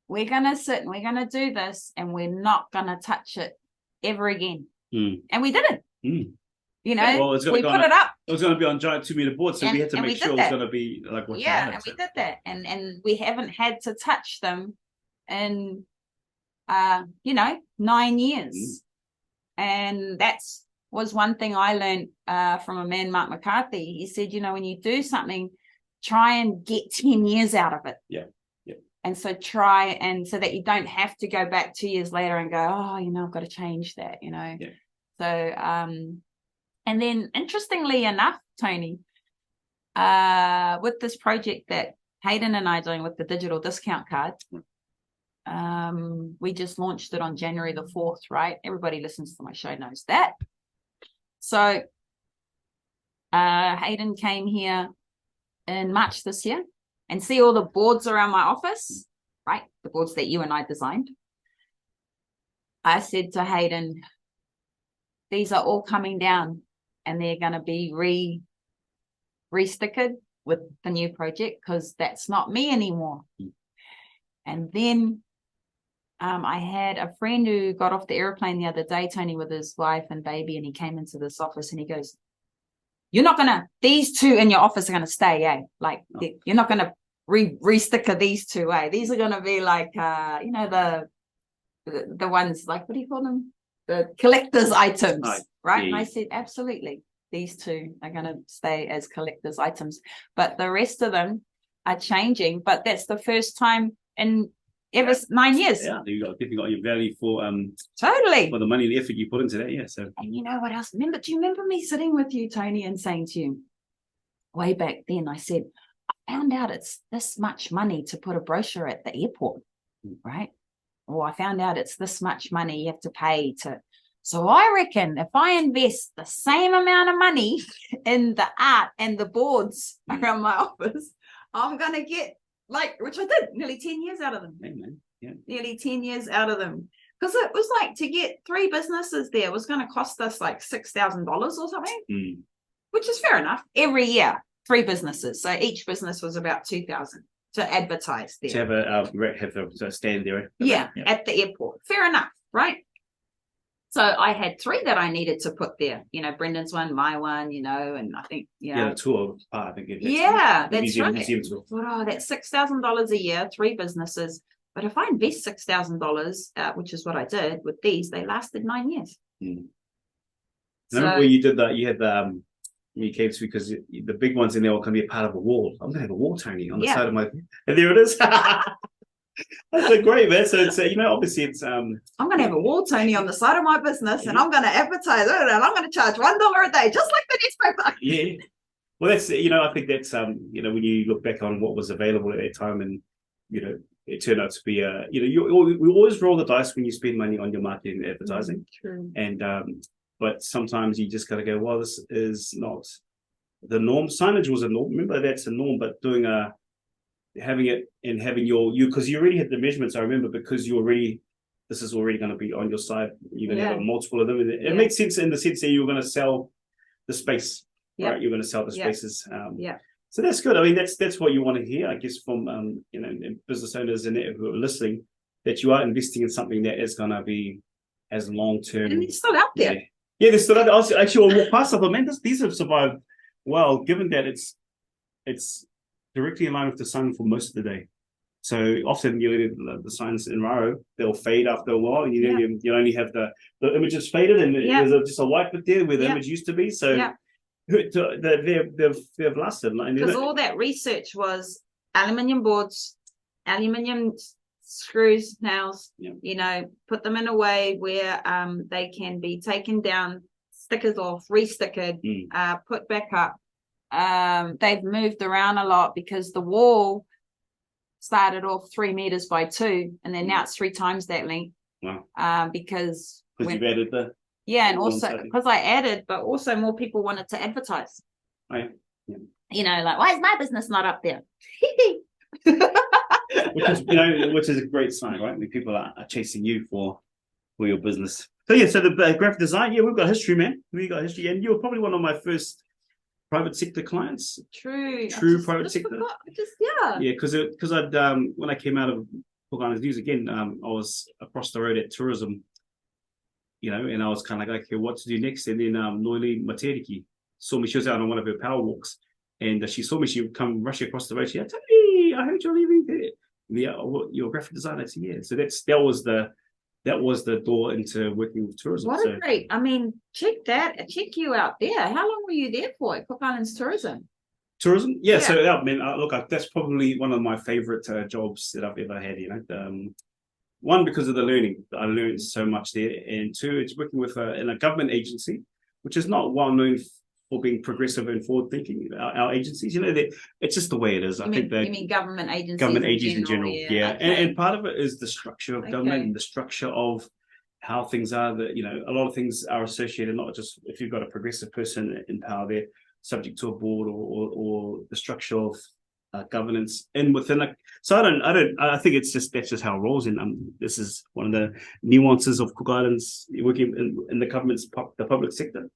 Speaker 2: we're gonna sit and we're gonna do this, and we're not gonna touch it ever again. And we didn't. We put it up.
Speaker 3: It was going to be on giant 2-meter boards, so we had to make sure it was going to be like what you wanted.
Speaker 2: And we did that, and we haven't had to touch them in 9 years. And that's was one thing I learned from a man, Mark McCarthy. He said, when you do something, try and get 10 years out of it.
Speaker 3: Yeah.
Speaker 2: And so so that you don't have to go back 2 years later and go, I've got to change that, Yeah. So, and then interestingly enough, Tony, with this project that Hayden and I are doing with the digital discount card, we just launched it on January the 4th, right? Everybody listens to my show knows that. So Hayden came here in March this year, and see all the boards around my office, right? The boards that you and I designed. I said to Hayden, these are all coming down, and they're going to be re-stickered with the new project, because that's not me anymore. And then I had a friend who got off the airplane the other day, Tony, with his wife and baby, and he came into this office and he goes, these two in your office are going to stay, eh? Like, you're not going to re-sticker these two away. These are going to be like, the ones like, what do you call them? The collector's items, right?
Speaker 3: Yeah.
Speaker 2: And I said, absolutely. These two are going to stay as collector's items, but the rest of them are changing. But that's the first time in 9 years.
Speaker 3: Yeah, you definitely got your value for
Speaker 2: Totally
Speaker 3: for the money and effort you put into that. Yeah. So,
Speaker 2: and you know what else? Do you remember me sitting with you, Tony, and saying to you way back then, I said, I found out it's this much money to put a brochure at the airport, right? Or I found out it's this much money you have to pay to. So I reckon if I invest the same amount of money in the art and the boards around my office, I'm going to get which I did, nearly 10 years out of them.
Speaker 3: Amen. Yeah.
Speaker 2: Nearly 10 years out of them. Because it was like to get 3 businesses there was going to cost us like $6,000 or something, which is fair enough. Every year, 3 businesses. So each business was about $2,000 to advertise there.
Speaker 3: To have a stand there.
Speaker 2: Yeah, at the airport. Fair enough, right? So I had 3 that I needed to put there. Brendan's one, my one, and I think,
Speaker 3: the tour part, I think.
Speaker 2: Yeah, that's
Speaker 3: museum,
Speaker 2: right.
Speaker 3: museum tour.
Speaker 2: Oh, that's $6,000 a year, 3 businesses. But if I invest $6,000, which is what I did with these, they lasted 9 years.
Speaker 3: So, remember when you did that, you had you came to, because the big ones in there are going to be a part of a wall. I'm going to have a wall, Tony, on the side of my, and there it is. That's great, man. So it's obviously it's
Speaker 2: I'm going to have a wall, Tony, on the side of my business, and I'm going to advertise it, and I'm going to charge $1 a day, just like the newspaper.
Speaker 3: Yeah. Well, that's I think that's when you look back on what was available at that time, and it turned out to be we always roll the dice when you spend money on your marketing and advertising.
Speaker 2: True.
Speaker 3: And but sometimes you just got to go, well, this is not the norm. Signage was a norm. Remember, that's a norm, but doing having it and having because you already had the measurements. I remember, because this is already going to be on your site. You're going to have multiple of them. And it makes sense in the sense that you're going to sell the space, right? You're going to sell the spaces. So that's good. I mean, that's what you want to hear, I guess, from business owners and who are listening, that you are investing in something that is going to be as long term.
Speaker 2: And it's still out there.
Speaker 3: Yeah, they're still out there. Actually, we'll walk past them, but man, these have survived well, given that it's directly in line with the sun for most of the day. So often the signs in Raro, they'll fade after a while, and you only have the images faded, and there's just a white bit there where the image used to be. So they've lasted.
Speaker 2: Because all that research was aluminium boards, aluminium screws, nails, put them in a way where they can be taken down, stickers off, re-stickered, put back up. They've moved around a lot because the wall started off 3 meters by 2, and then now it's 3 times that length.
Speaker 3: Wow.
Speaker 2: Because
Speaker 3: you've added
Speaker 2: and also because I added, but also more people wanted to advertise.
Speaker 3: Right.
Speaker 2: Like, why is my business not up there?
Speaker 3: which is a great sign, right? When people are chasing you for your business. So the graphic design, we've got history, man. We got history, and you were probably one of my first private sector clients.
Speaker 2: True private sector. Because
Speaker 3: I'd when I came out of Cook Islands News again, I was across the road at tourism, and I was kind of like, okay, what to do next? And then Noili Materiki saw me. She was out on one of her power walks, and she saw me. She would come rushing across the road. She said, "Tony, I heard you're leaving there. You're a graphic designer." I said, yeah. So that was the door into working with tourism.
Speaker 2: What a great! I mean, check you out there. How long were you there for at Cook Islands Tourism?
Speaker 3: Tourism, yeah. So look, that's probably one of my favorite jobs that I've ever had. One, because of the learning. I learned so much there, and 2, it's working with in a government agency, which is not well known for being progressive and forward thinking. Our agencies, it's just the way it is.
Speaker 2: You mean government agencies?
Speaker 3: Government agencies in general, yeah.
Speaker 2: Okay.
Speaker 3: And part of it is the structure of government and the structure of how things are. That a lot of things are associated, not just if you've got a progressive person in power, they're subject to a board or the structure of governance and within a. So I think that's just how it rolls. And this is one of the nuances of Cook Islands working in the government's the public sector.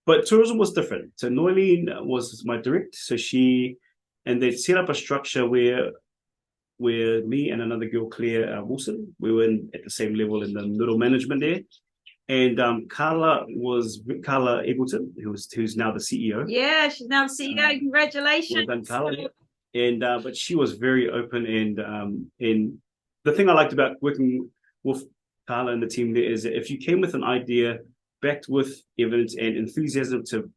Speaker 3: But tourism was different. So Noeline was my direct. So they set up a structure where me and another girl, Claire Wilson, we were at the same level in the middle management there. And Carla Eggleton, who's now the CEO.
Speaker 2: Yeah, she's now the CEO. Congratulations.
Speaker 3: Well done, Carla. and but she was very open, and the thing I liked about working with Carla and the team there is that if you came with an idea backed with evidence and enthusiasm to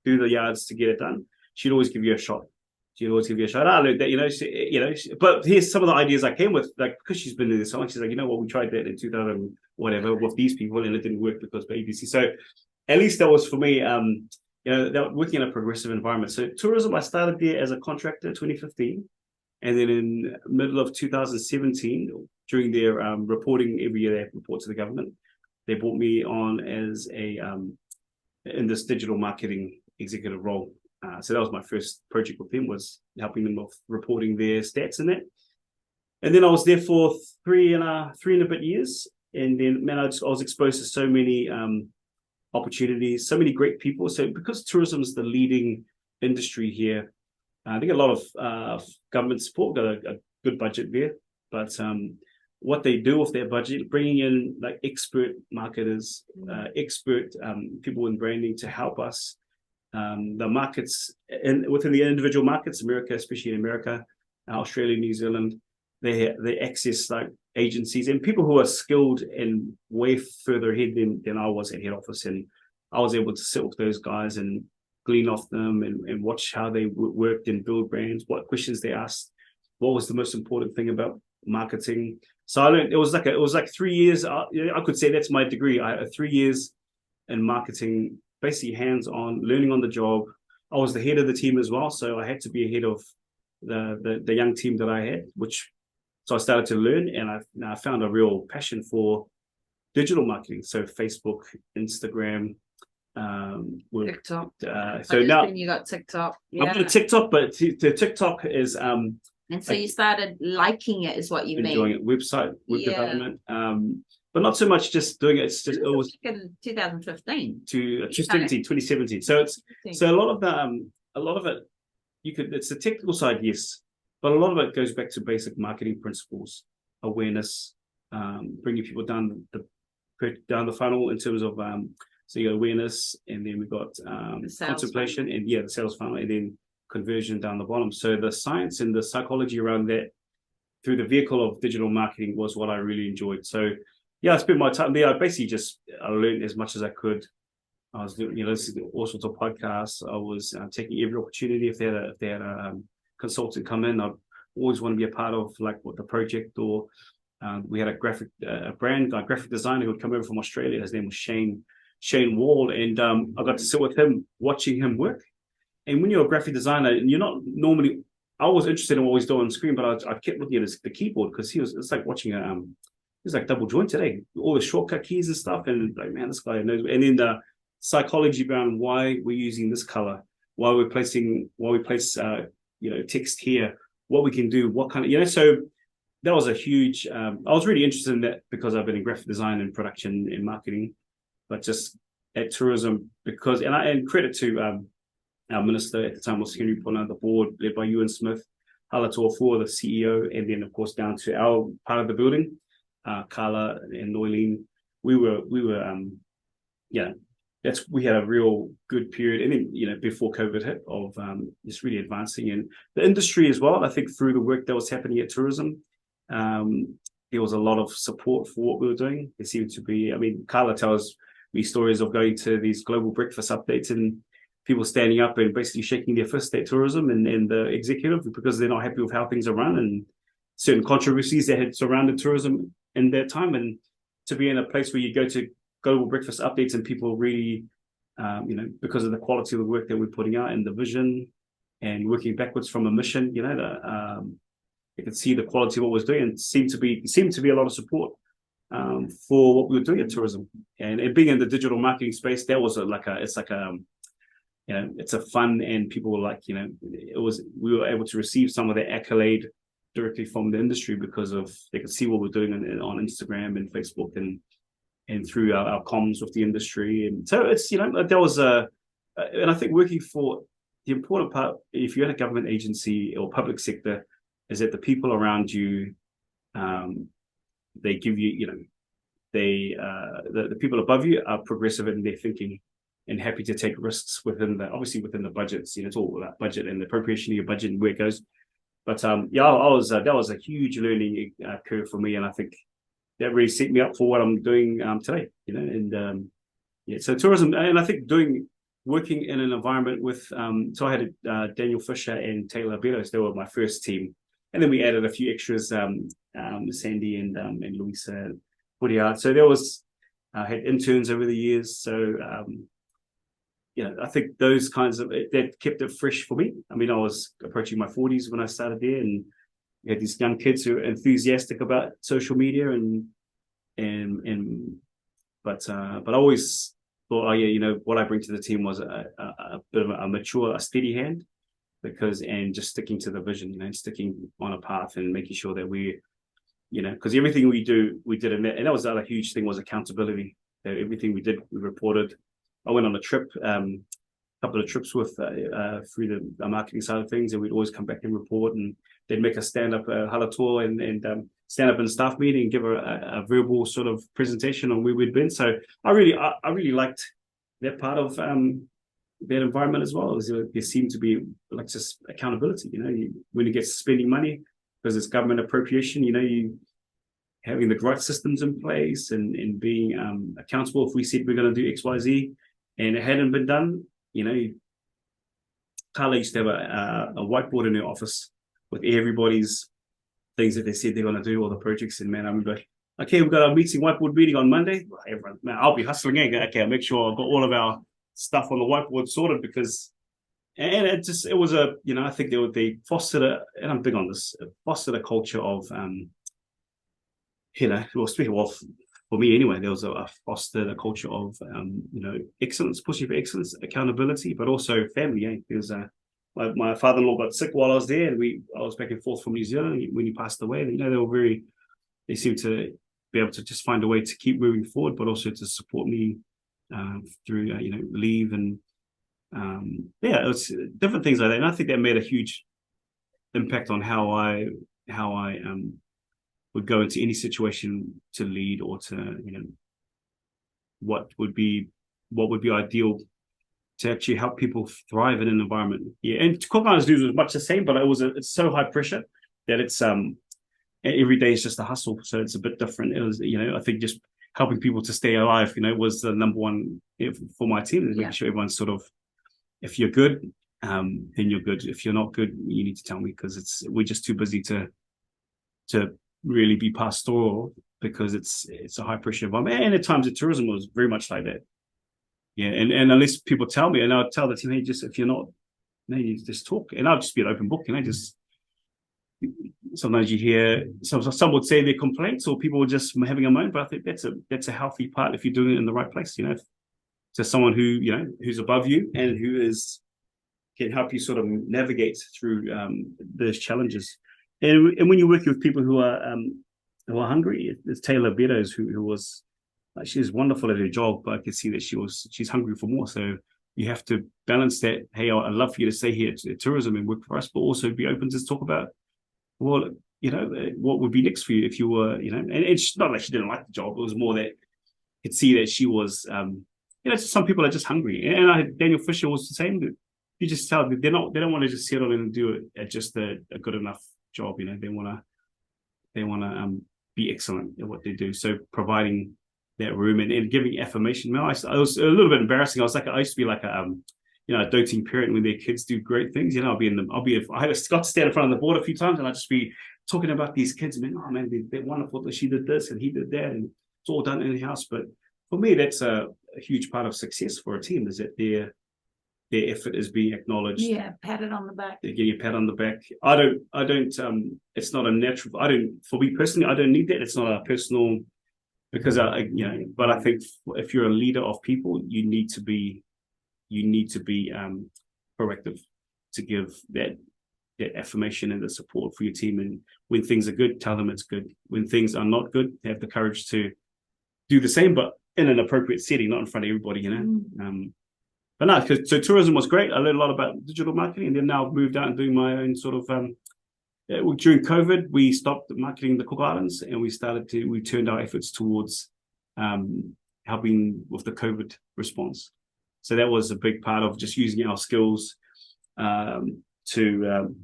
Speaker 3: do the yards to get it done, she'd always give you a shot. She'd always give you a shot. I learned that, but here's some of the ideas I came with, like, because she's been in this so long, she's like, you know what, we tried that in 2000, whatever, with these people, and it didn't work because of ABC. So at least that was for me, that working in a progressive environment. So tourism, I started there as a contractor in 2015. And then in middle of 2017, during their reporting, every year they have to report to the government, they brought me on as in this digital marketing executive role. So that was my first project with them, was helping them with reporting their stats and that. And then I was there for three and a bit years. And then, man, I was exposed to so many opportunities, so many great people. So because tourism is the leading industry here, I think a lot of government support, got a good budget there. But what they do with their budget, bringing in like expert marketers, expert people in branding to help us. The markets within the individual markets, America, especially in America, Australia, New Zealand, they access like agencies and people who are skilled and way further ahead than I was at head office. And I was able to sit with those guys and glean off them and watch how they worked and build brands, what questions they asked, what was the most important thing about marketing. So I learned it was like 3 years. I could say that's my degree. I had 3 years in marketing, basically hands-on, learning on the job. I was the head of the team as well, so I had to be ahead of the young team that I had, so I started to learn, and I found a real passion for digital marketing. So Facebook, Instagram,
Speaker 2: TikTok.
Speaker 3: So now
Speaker 2: you got TikTok.
Speaker 3: I'm on TikTok, but the TikTok is
Speaker 2: and so you started liking it, is what you mean?
Speaker 3: Enjoying it. Web development, but not so much just doing it. It's just it was
Speaker 2: in 2015
Speaker 3: to 2017. So a lot of it it's the technical side, yes, but a lot of it goes back to basic marketing principles, awareness, bringing people down the funnel in terms of so you got awareness, and then we got contemplation, and the sales funnel, and then conversion down the bottom. So the science and the psychology around that through the vehicle of digital marketing was what I really enjoyed. So I spent my time there. I learned as much as I could. I was doing, listening to all sorts of podcasts. I was taking every opportunity. If they had a consultant come in, I'd always want to be a part of the project. Or we had a graphic designer who would come over from Australia. His name was Shane Wall, and I got to sit with him, watching him work. And when you're a graphic designer, and you're not normally, I was interested in what he's doing on screen, but I kept looking at the keyboard because it's like watching he's like double jointed, all the shortcut keys and stuff, and like, man, this guy knows. And then the psychology around why we're using this color, why we place text here, what we can do, what kind of, so that was a huge. I was really interested in that because I've been in graphic design and production and marketing, but just at tourism because, and credit to our minister at the time was Henry Pona, the board led by Ewan Smith, Halatoa for the CEO, and then of course down to our part of the building, Carla and Noeline. We had a real good period, and then before COVID hit, of just really advancing in the industry as well. I think through the work that was happening at tourism, there was a lot of support for what we were doing. There seemed to be, Carla tells me stories of going to these global breakfast updates and people standing up and basically shaking their fist at tourism and the executive because they're not happy with how things are run and certain controversies that had surrounded tourism in that time. And to be in a place where you go to global breakfast updates and people really, because of the quality of the work that we're putting out and the vision and working backwards from a mission, you could see the quality of what was doing, and seemed to be a lot of support for what we were doing at tourism. And being in the digital marketing space, that was it's a fun, and people were like, we were able to receive some of the accolade directly from the industry because of they could see what we're doing on Instagram and Facebook and through our comms with the industry. And so it's, there was and I think working for the important part, if you're in a government agency or public sector, is that the people around you, they give you, the people above you are progressive in their thinking and happy to take risks within the budgets. It's all about budget and the appropriation of your budget and where it goes. But I was that was a huge learning curve for me, and I think that really set me up for what I'm doing today. And so tourism, and I think working in an environment with so I had Daniel Fisher and Taylor Betos. They were my first team, and then we added a few extras, Sandy and Louisa Puriat. So there was I had interns over the years. So I think those kinds of that kept it fresh for me. I mean, I was approaching my 40s when I started there, and you had these young kids who are enthusiastic about social media but I always thought, what I bring to the team was a bit of a mature, a steady hand, and just sticking to the vision, sticking on a path and making sure that because everything we did in that, and that was the other huge thing was accountability. Everything we did, we reported. I went on a trip, couple of trips with through the marketing side of things, and we'd always come back and report, and they'd make us stand up halatoa and stand up in a staff meeting and give a verbal sort of presentation on where we'd been. So I really liked that part of that environment as well. There seemed to be like just accountability. When you get spending money because it's government appropriation, you having the right systems in place and being accountable. If we said we're going to do X, Y, Z, and it hadn't been done, Carla used to have a whiteboard in her office with everybody's things that they said they're going to do, all the projects. And man, I remember, okay, we've got our whiteboard meeting on Monday. Everyone, man, I'll be hustling in. Okay, I'll make sure I've got all of our stuff on the whiteboard sorted and it was I think they fostered and I'm big on this, fostered a culture of, speaking of, for me anyway, there was a fostered a culture of, excellence, pushing for excellence, accountability, but also family. Because my father-in-law got sick while I was there, and I was back and forth from New Zealand when he passed away. And, they seemed to be able to just find a way to keep moving forward, but also to support me through, leave and it was different things like that. And I think that made a huge impact on how I would go into any situation to lead or to, what would be ideal to actually help people thrive in an environment. Yeah, and Cook Islands News was much the same, but it's so high pressure that it's every day is just a hustle. So it's a bit different. It was, I think just helping people to stay alive, was the number one for my team, making sure everyone's sort of, if you're good, then you're good. If you're not good, you need to tell me, because we're just too busy to really be pastoral, because it's a high pressure environment. And at times the tourism was very much like that. Yeah, and unless people tell me, and I'll tell the team, hey, just if you're not, you just talk, and I'll just be an open book, just sometimes you hear some would say their complaints, or people were just having a moan, but I think that's a healthy part if you're doing it in the right place, to someone who who's above you and who can help you sort of navigate through those challenges. And when you're working with people who are hungry, it's Taylor Betos who was she's wonderful at her job, but I could see that she's hungry for more. So you have to balance that. Hey, I'd love for you to stay here at tourism and work for us, but also be open to talk about, well, what would be next for you if you were, and it's not like she didn't like the job. It was more that you could see that she was, some people are just hungry. And Daniel Fisher was the same. You just tell them they don't want to just settle in and do it at just a good enough job. They want to be excellent at what they do. So providing that room and giving affirmation. I was a little bit embarrassing. I used to be like a doting parent when their kids do great things. I got to stand in front of the board a few times, and I'd just be talking about these kids. They're wonderful that she did this and he did that, and it's all done in the house. But for me, that's a huge part of success for a team, is that their effort is being acknowledged.
Speaker 2: Yeah, patted on the back.
Speaker 3: They're getting a pat on the back. I don't. It's not a natural. For me personally, I don't need that. It's not a personal, because But I think if you're a leader of people, you need to be proactive to give that affirmation and the support for your team. And when things are good, tell them it's good. When things are not good, have the courage to do the same, but in an appropriate setting, not in front of everybody. But no, so tourism was great. I learned a lot about digital marketing, and then now I've moved out and doing my own sort of. During COVID, we stopped marketing the Cook Islands, and we turned our efforts towards helping with the COVID response. So that was a big part of just using our skills to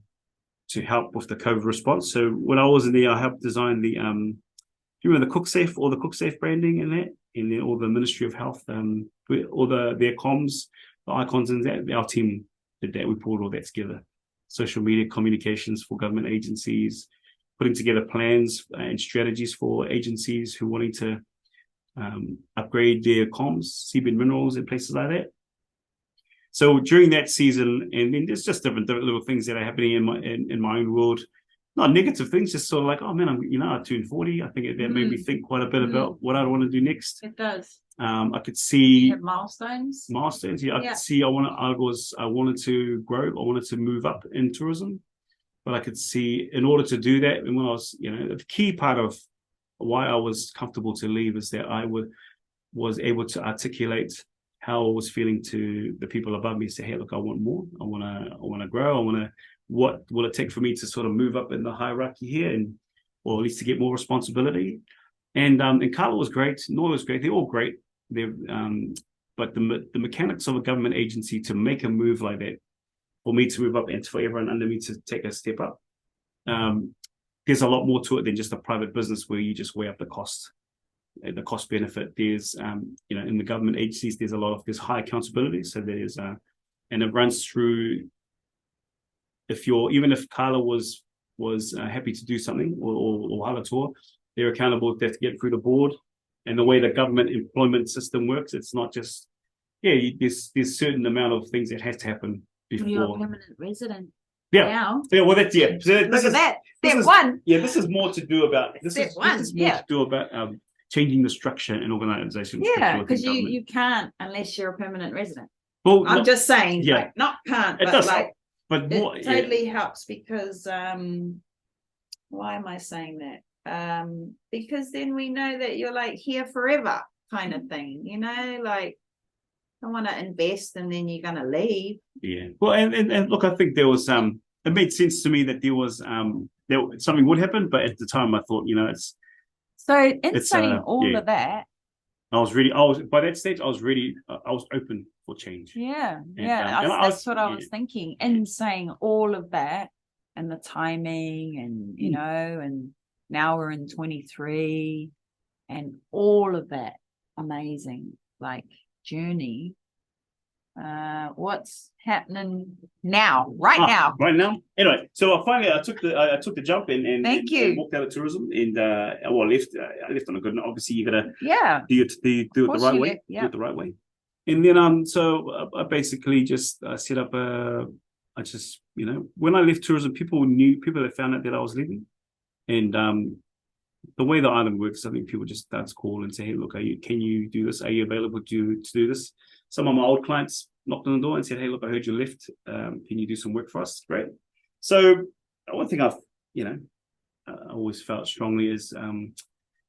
Speaker 3: help with the COVID response. So when I was in there, I helped design the you remember the CookSafe, all the CookSafe branding in that, and then all the Ministry of Health, all their comms, the icons in that. Our team did that. We pulled all that together. Social media communications for government agencies, putting together plans and strategies for agencies who are wanting to upgrade their comms, seabed minerals, and places like that. So during that season, and then there's just different little things that are happening in my own world. Not negative things, just sort of like, oh man, I turned 40. I think that made me think quite a bit about what I want to do next.
Speaker 2: It does.
Speaker 3: I could see
Speaker 2: You have milestones.
Speaker 3: Yeah, I could see I wanted to grow. I wanted to move up in tourism, but I could see in order to do that, and when I was, the key part of why I was comfortable to leave is that I was able to articulate how I was feeling to the people above me. Say, hey, look, I want more. I want to grow. What will it take for me to sort of move up in the hierarchy here, or at least to get more responsibility? And Carla was great. Noy was great. They're all great. But the mechanics of a government agency to make a move like that, for me to move up and for everyone under me to take a step up, there's a lot more to it than just a private business where you just weigh up the cost benefit. There's in the government agencies, there's high accountability. So there's and it runs through. Even if Carla was happy to do something or Halatua, they're accountable. They have to get through the board, and the way the government employment system works, it's not just there's certain amount of things that has to happen before.
Speaker 2: You're a permanent resident.
Speaker 3: Yeah.
Speaker 2: Now.
Speaker 3: Yeah. Well, that's So
Speaker 2: look at that. Step one.
Speaker 3: Yeah. This is more to do about. This
Speaker 2: Step
Speaker 3: is
Speaker 2: one.
Speaker 3: This is more to do about changing the structure in organizations.
Speaker 2: Yeah, because you can't unless you're a permanent resident.
Speaker 3: Well,
Speaker 2: I'm just saying.
Speaker 3: Yeah.
Speaker 2: Like, not can't.
Speaker 3: It
Speaker 2: but
Speaker 3: does
Speaker 2: like.
Speaker 3: help. But more,
Speaker 2: it totally helps because why am I saying that? Because then we know that you're like here forever kind of thing, like I want to invest and then you're gonna leave. Yeah.
Speaker 3: Well, and look, I think there was it made sense to me that there was something would happen, but at the time I thought, it's
Speaker 2: so saying all of that.
Speaker 3: By that stage I was open for change.
Speaker 2: Yeah.
Speaker 3: And,
Speaker 2: that's what I was thinking. In saying all of that and the timing and and now we're in 23 and all of that amazing journey. What's happening now? Right now.
Speaker 3: Anyway, so I took the jump and
Speaker 2: thank you.
Speaker 3: And walked out of tourism and I left on a good note. Obviously you gotta do it the right way. Do it the right way. And then so I basically just set up when I left tourism, people that found out that I was leaving. And the way the island works, I think people just start to call and say, hey, look, can you do this? Are you available to do this? Some of my old clients knocked on the door and said, hey, look, I heard you left. Can you do some work for us? Great. So one thing I always felt strongly is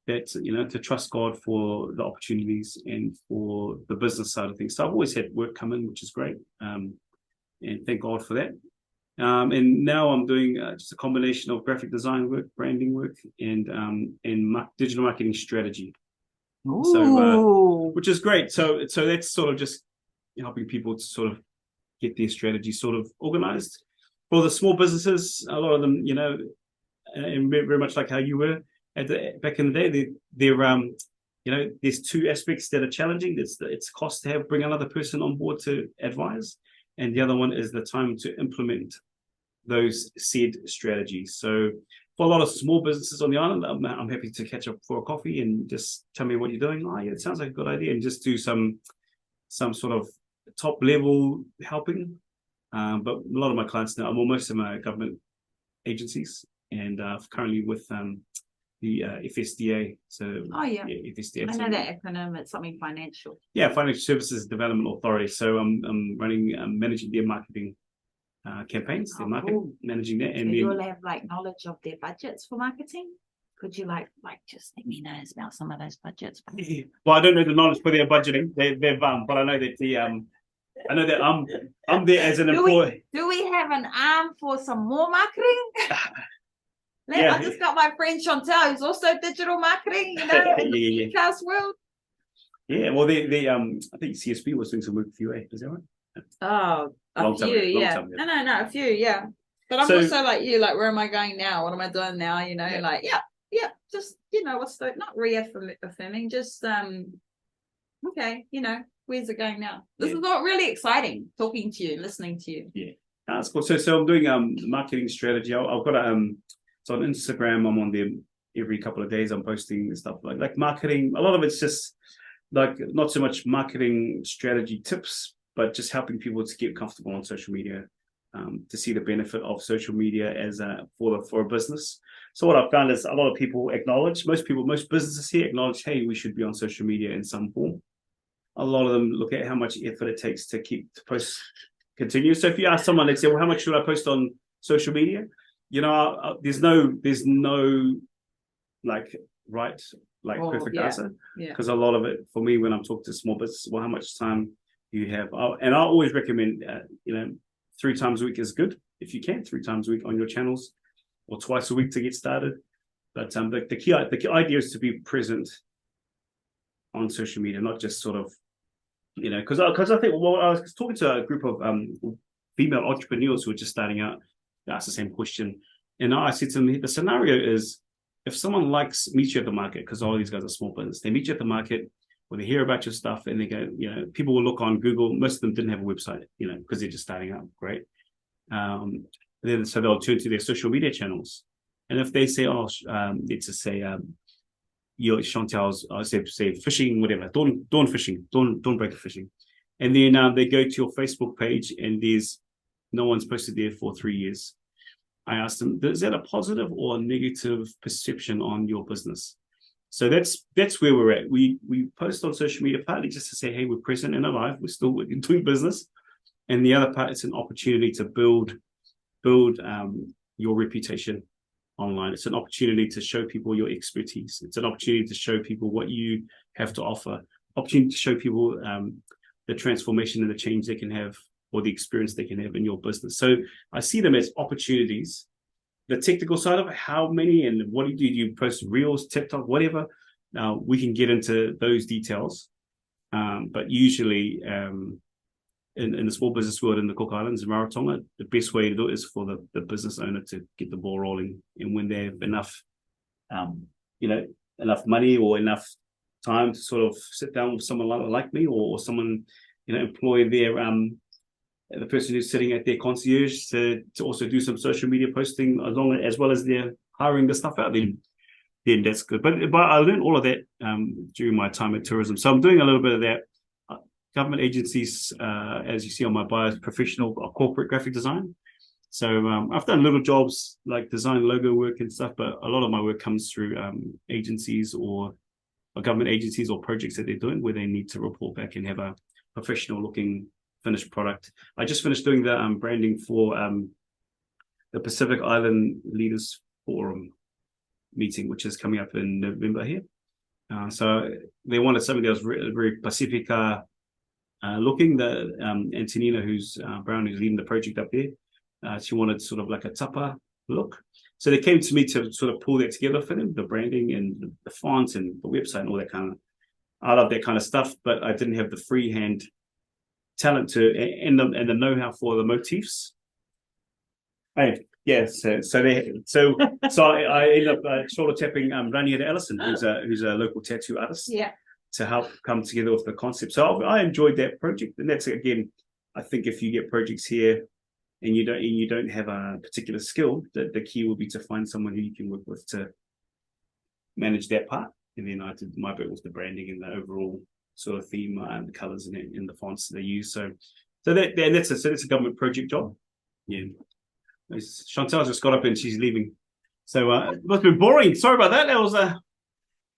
Speaker 3: that, to trust God for the opportunities and for the business side of things. So I've always had work come in, which is great. And thank God for that. And now I'm doing just a combination of graphic design work, branding work, and digital marketing strategy.
Speaker 2: Ooh.
Speaker 3: So, which is great. So that's sort of just helping people to sort of get their strategy sort of organized. For the small businesses, a lot of them, and very much like how you were back in the day, they're there's two aspects that are challenging. It's cost to bring another person on board to advise, and the other one is the time to implement those said strategies. So for a lot of small businesses on the island, I'm happy to catch up for a coffee and just tell me what you're doing. Oh yeah, it sounds like a good idea, and just do some sort of top level helping. But a lot of my clients now, most of them are government agencies, and currently with the FSDA. So FSDA.
Speaker 2: I know that acronym. It's something financial.
Speaker 3: Yeah, Financial Services Development Authority. So I'm managing their marketing campaigns, their market, managing that, and
Speaker 2: so you'll have knowledge of their budgets for marketing. Could you just let me know about some of those budgets?
Speaker 3: Well, I don't know the knowledge for their budgeting. They've but I know that I'm there as an employee.
Speaker 2: Do we have an arm for some more marketing? I just got my friend Chantal, who's also digital marketing, in the podcast world.
Speaker 3: Yeah, well, they I think CSB was doing some work with you, is that right?
Speaker 2: Oh, a few, yeah. No, a few, yeah. But I'm
Speaker 3: So-
Speaker 2: also like you, like, where am I going now? What am I doing now? You know, like, just, what's the, not reaffirming, just, okay, where's it going now? This is all really exciting, talking to you, listening to you.
Speaker 3: Yeah, that's cool. So I'm doing marketing strategy. I've got so on Instagram, I'm on there every couple of days. I'm posting stuff like marketing. A lot of it's just like not so much marketing strategy tips, but just helping people to get comfortable on social media, to see the benefit of social media as for a business. So what I've found is a lot of people acknowledge, most businesses here acknowledge, hey, we should be on social media in some form. A lot of them look at how much effort it takes to post continue. So if you ask someone, they say, well, how much should I post on social media? There's no like perfect answer, because a lot of it for me when I'm talking to small business, well, how much time you have, and I always recommend 3 times a week is good if you can, 3 times a week on your channels, or twice a week to get started. But the key idea is to be present on social media, not just sort of because I think, well, I was talking to a group of female entrepreneurs who are just starting out. That's the same question, and I said to them, the scenario is if someone meets you at the market, because all these guys are small business, they meet you at the market, or they hear about your stuff, and they go, people will look on Google. Most of them didn't have a website, because they're just starting out. Great. Then so they'll turn to their social media channels, and if they say, let's just say, Chantal's, say fishing, whatever, dawn fishing, dawn breaker fishing, and then they go to your Facebook page, and there's no one's posted there for 3 years. I asked them, is that a positive or a negative perception on your business? So that's where we're at. We post on social media partly just to say, hey, we're present and alive, we're still doing business, and the other part, it's an opportunity to build your reputation online. It's an opportunity to show people your expertise. It's an opportunity to show people what you have to offer. Opportunity to show people the transformation and the change they can have, or the experience they can have in your business. So I see them as opportunities. The technical side of it, how many and what do you post, reels, TikTok, whatever. Now we can get into those details, but usually in the small business world in the Cook Islands, in Rarotonga, the best way to do it is for the business owner to get the ball rolling. And when they have enough, enough money or enough time to sort of sit down with someone like me, or someone, employ the person who's sitting at their concierge to also do some social media posting as well as they're hiring the stuff out, then that's good. But I learned all of that during my time at tourism. So I'm doing a little bit of that. Government agencies, as you see on my bio, professional or corporate graphic design. So I've done little jobs like design logo work and stuff, but a lot of my work comes through agencies or government agencies or projects that they're doing where they need to report back and have a professional looking finished product. I just finished doing the branding for the Pacific Island Leaders Forum meeting, which is coming up in November here. So they wanted something that was very Pacifica looking. The Antonina, who's Brown, who's leading the project up there, she wanted sort of like a tapa look. So they came to me to sort of pull that together for them, the branding and the fonts and the website and all that kind of. I love that kind of stuff, but I didn't have the freehand talent and the know-how for the motifs. Hey, yeah, so I ended up shoulder tapping Rania Ellison, who's a local tattoo artist, to help come together with the concept. So I enjoyed that project, and that's again, I think if you get projects here and you don't have a particular skill, the key will be to find someone who you can work with to manage that part. And then I did my bit with the branding and the overall sort of theme and the colors and the fonts they use. So that's a government project job. Yeah. Chantal's just got up and she's leaving. So it must have been boring. Sorry about that. That was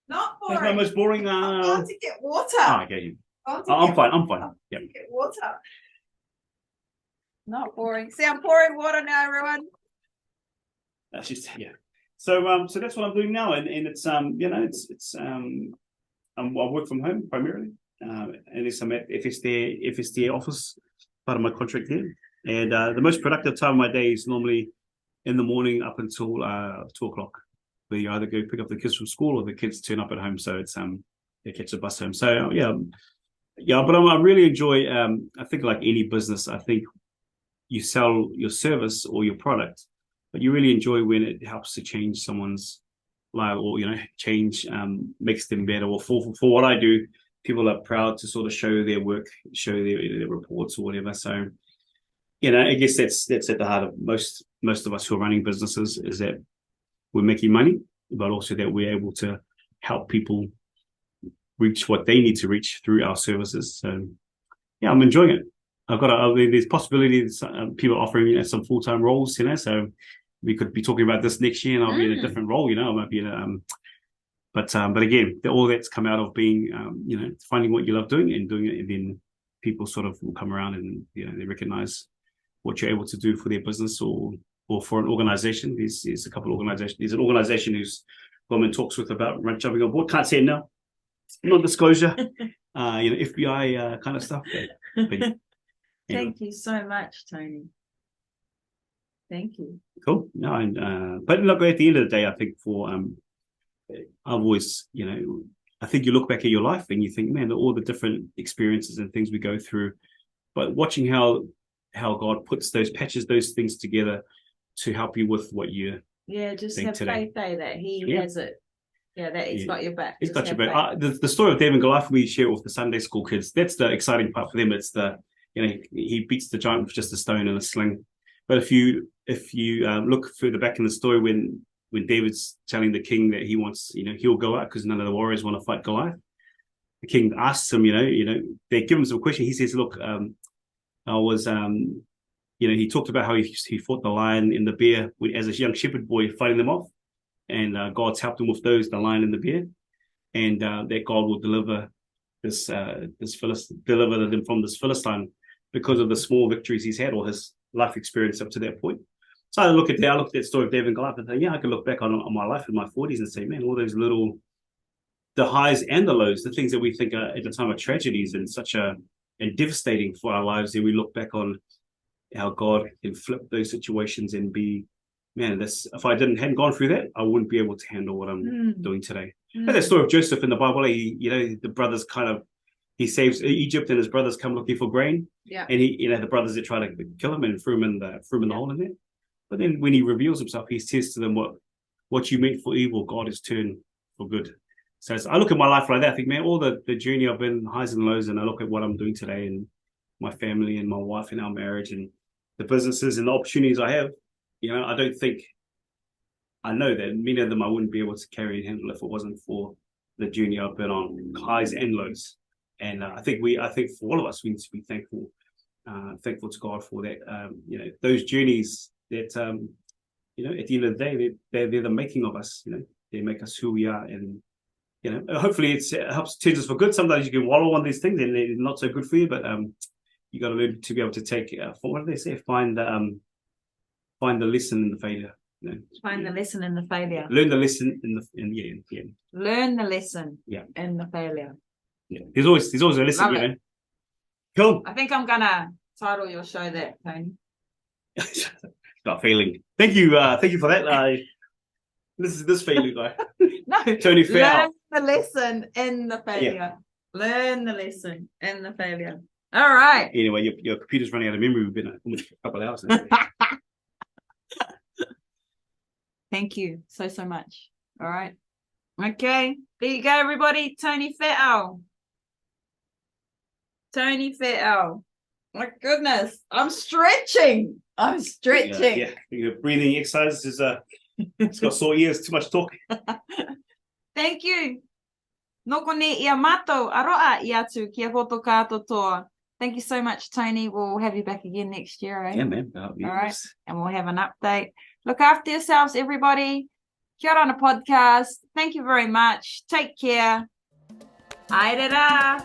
Speaker 2: not boring.
Speaker 3: That's my most boring.
Speaker 2: I'm going to get water.
Speaker 3: Oh, okay. I'm fine. Yeah.
Speaker 2: Get water. Not boring. See, I'm pouring water now, everyone.
Speaker 3: That's just So that's what I'm doing now, and it's I work from home primarily, and I'm at FSD office, part of my contract there. And the most productive time of my day is normally in the morning up until 2 o'clock, where you either go pick up the kids from school or the kids turn up at home. So it's they catch the bus home. So but I really enjoy. I think like any business, I think you sell your service or your product, but you really enjoy when it helps to change someone's life, or change makes them better. Or for what I do, people are proud to sort of show their work, show their reports or whatever. So I guess that's at the heart of most of us who are running businesses, is that we're making money, but also that we're able to help people reach what they need to reach through our services. So yeah, I'm enjoying it. There's possibilities, people offering some full-time roles, so we could be talking about this next year and I'll be in a different role, I might be in a but again, all that's come out of being finding what you love doing and doing it, and then people sort of will come around and they recognize what you're able to do for their business or for an organization. There's a couple of organizations. There's an organization who's Goldman talks with about jumping on board. Can't say no, non-disclosure, FBI kind of stuff. But anyway.
Speaker 2: Thank you so much, Tony. Thank you.
Speaker 3: Cool. No, but look, at the end of the day, I think I've always, I think you look back at your life and you think, man, all the different experiences and things we go through, but watching how God puts those things together to help you with what you
Speaker 2: just
Speaker 3: think
Speaker 2: have
Speaker 3: today.
Speaker 2: faith that He has it. Yeah, that He's got your back.
Speaker 3: He's got your back. The story of David and Goliath, we share with the Sunday school kids. That's the exciting part for them. It's he beats the giant with just a stone and a sling. But if you look further back in the story, when David's telling the king that he wants, he'll go out because none of the warriors want to fight Goliath. The king asks him, they give him some question. He says, look, I was, he talked about how he fought the lion and the bear as a young shepherd boy, fighting them off. And God's helped him with those, the lion and the bear. And that God will deliver deliver them from this Philistine because of the small victories he's had or his life experience up to that point. So I looked at that story of David and Goliath and think, I can look back on my life in my 40s and say, man, all those the highs and the lows, the things that we think are at the time of tragedies and and devastating for our lives, and we look back on how God can flip those situations and be, man, if I hadn't gone through that, I wouldn't be able to handle what I'm doing today. But that story of Joseph in the Bible, the brothers he saves Egypt and his brothers come looking for grain.
Speaker 2: Yeah.
Speaker 3: And the brothers that try to kill him and threw him in the hole in there. But then when he reveals himself, he says to them, what you meant for evil, God has turned for good. So I look at my life like that. I think, man, all the journey I've been, highs and lows, and I look at what I'm doing today and my family and my wife and our marriage and the businesses and the opportunities I have. I know that many of them I wouldn't be able to carry and handle if it wasn't for the journey I've been on, highs and lows. And I think for all of us, we need to be thankful to God for that. Those journeys that, at the end of the day, they're the making of us. They make us who we are. And, hopefully it helps change us for good. Sometimes you can wallow on these things and they're not so good for you, but you got to learn to be able to take, what do they say? Find the lesson in the failure.
Speaker 2: Find the lesson in the failure.
Speaker 3: Learn the lesson
Speaker 2: Learn the lesson
Speaker 3: in
Speaker 2: the failure.
Speaker 3: Yeah. There's always a lesson,
Speaker 2: Love it.
Speaker 3: Cool.
Speaker 2: I think I'm gonna title your show that, Tony.
Speaker 3: Start failing. Thank you for that. This failure guy.
Speaker 2: No,
Speaker 3: Tony Fe'ao.
Speaker 2: Learn the lesson in the failure. Yeah. Learn the lesson in the failure. All right.
Speaker 3: Anyway, your computer's running out of memory. We've been almost a couple of hours now.
Speaker 2: Thank you so much. All right. Okay. There you go, everybody. Tony Fe'ao. Tony Fe'ao. My goodness. I'm stretching.
Speaker 3: Yeah. Your breathing exercises it's got sore ears, too much talk.
Speaker 2: Thank you. Noko ne ia mātou aroa i atu kia koto katoa. Thank you so much, Tony. We'll have you back again next year, right?
Speaker 3: Yeah, man.
Speaker 2: All right. And we'll have an update. Look after yourselves, everybody. Kia ora on a podcast. Thank you very much. Take care. Haere rā.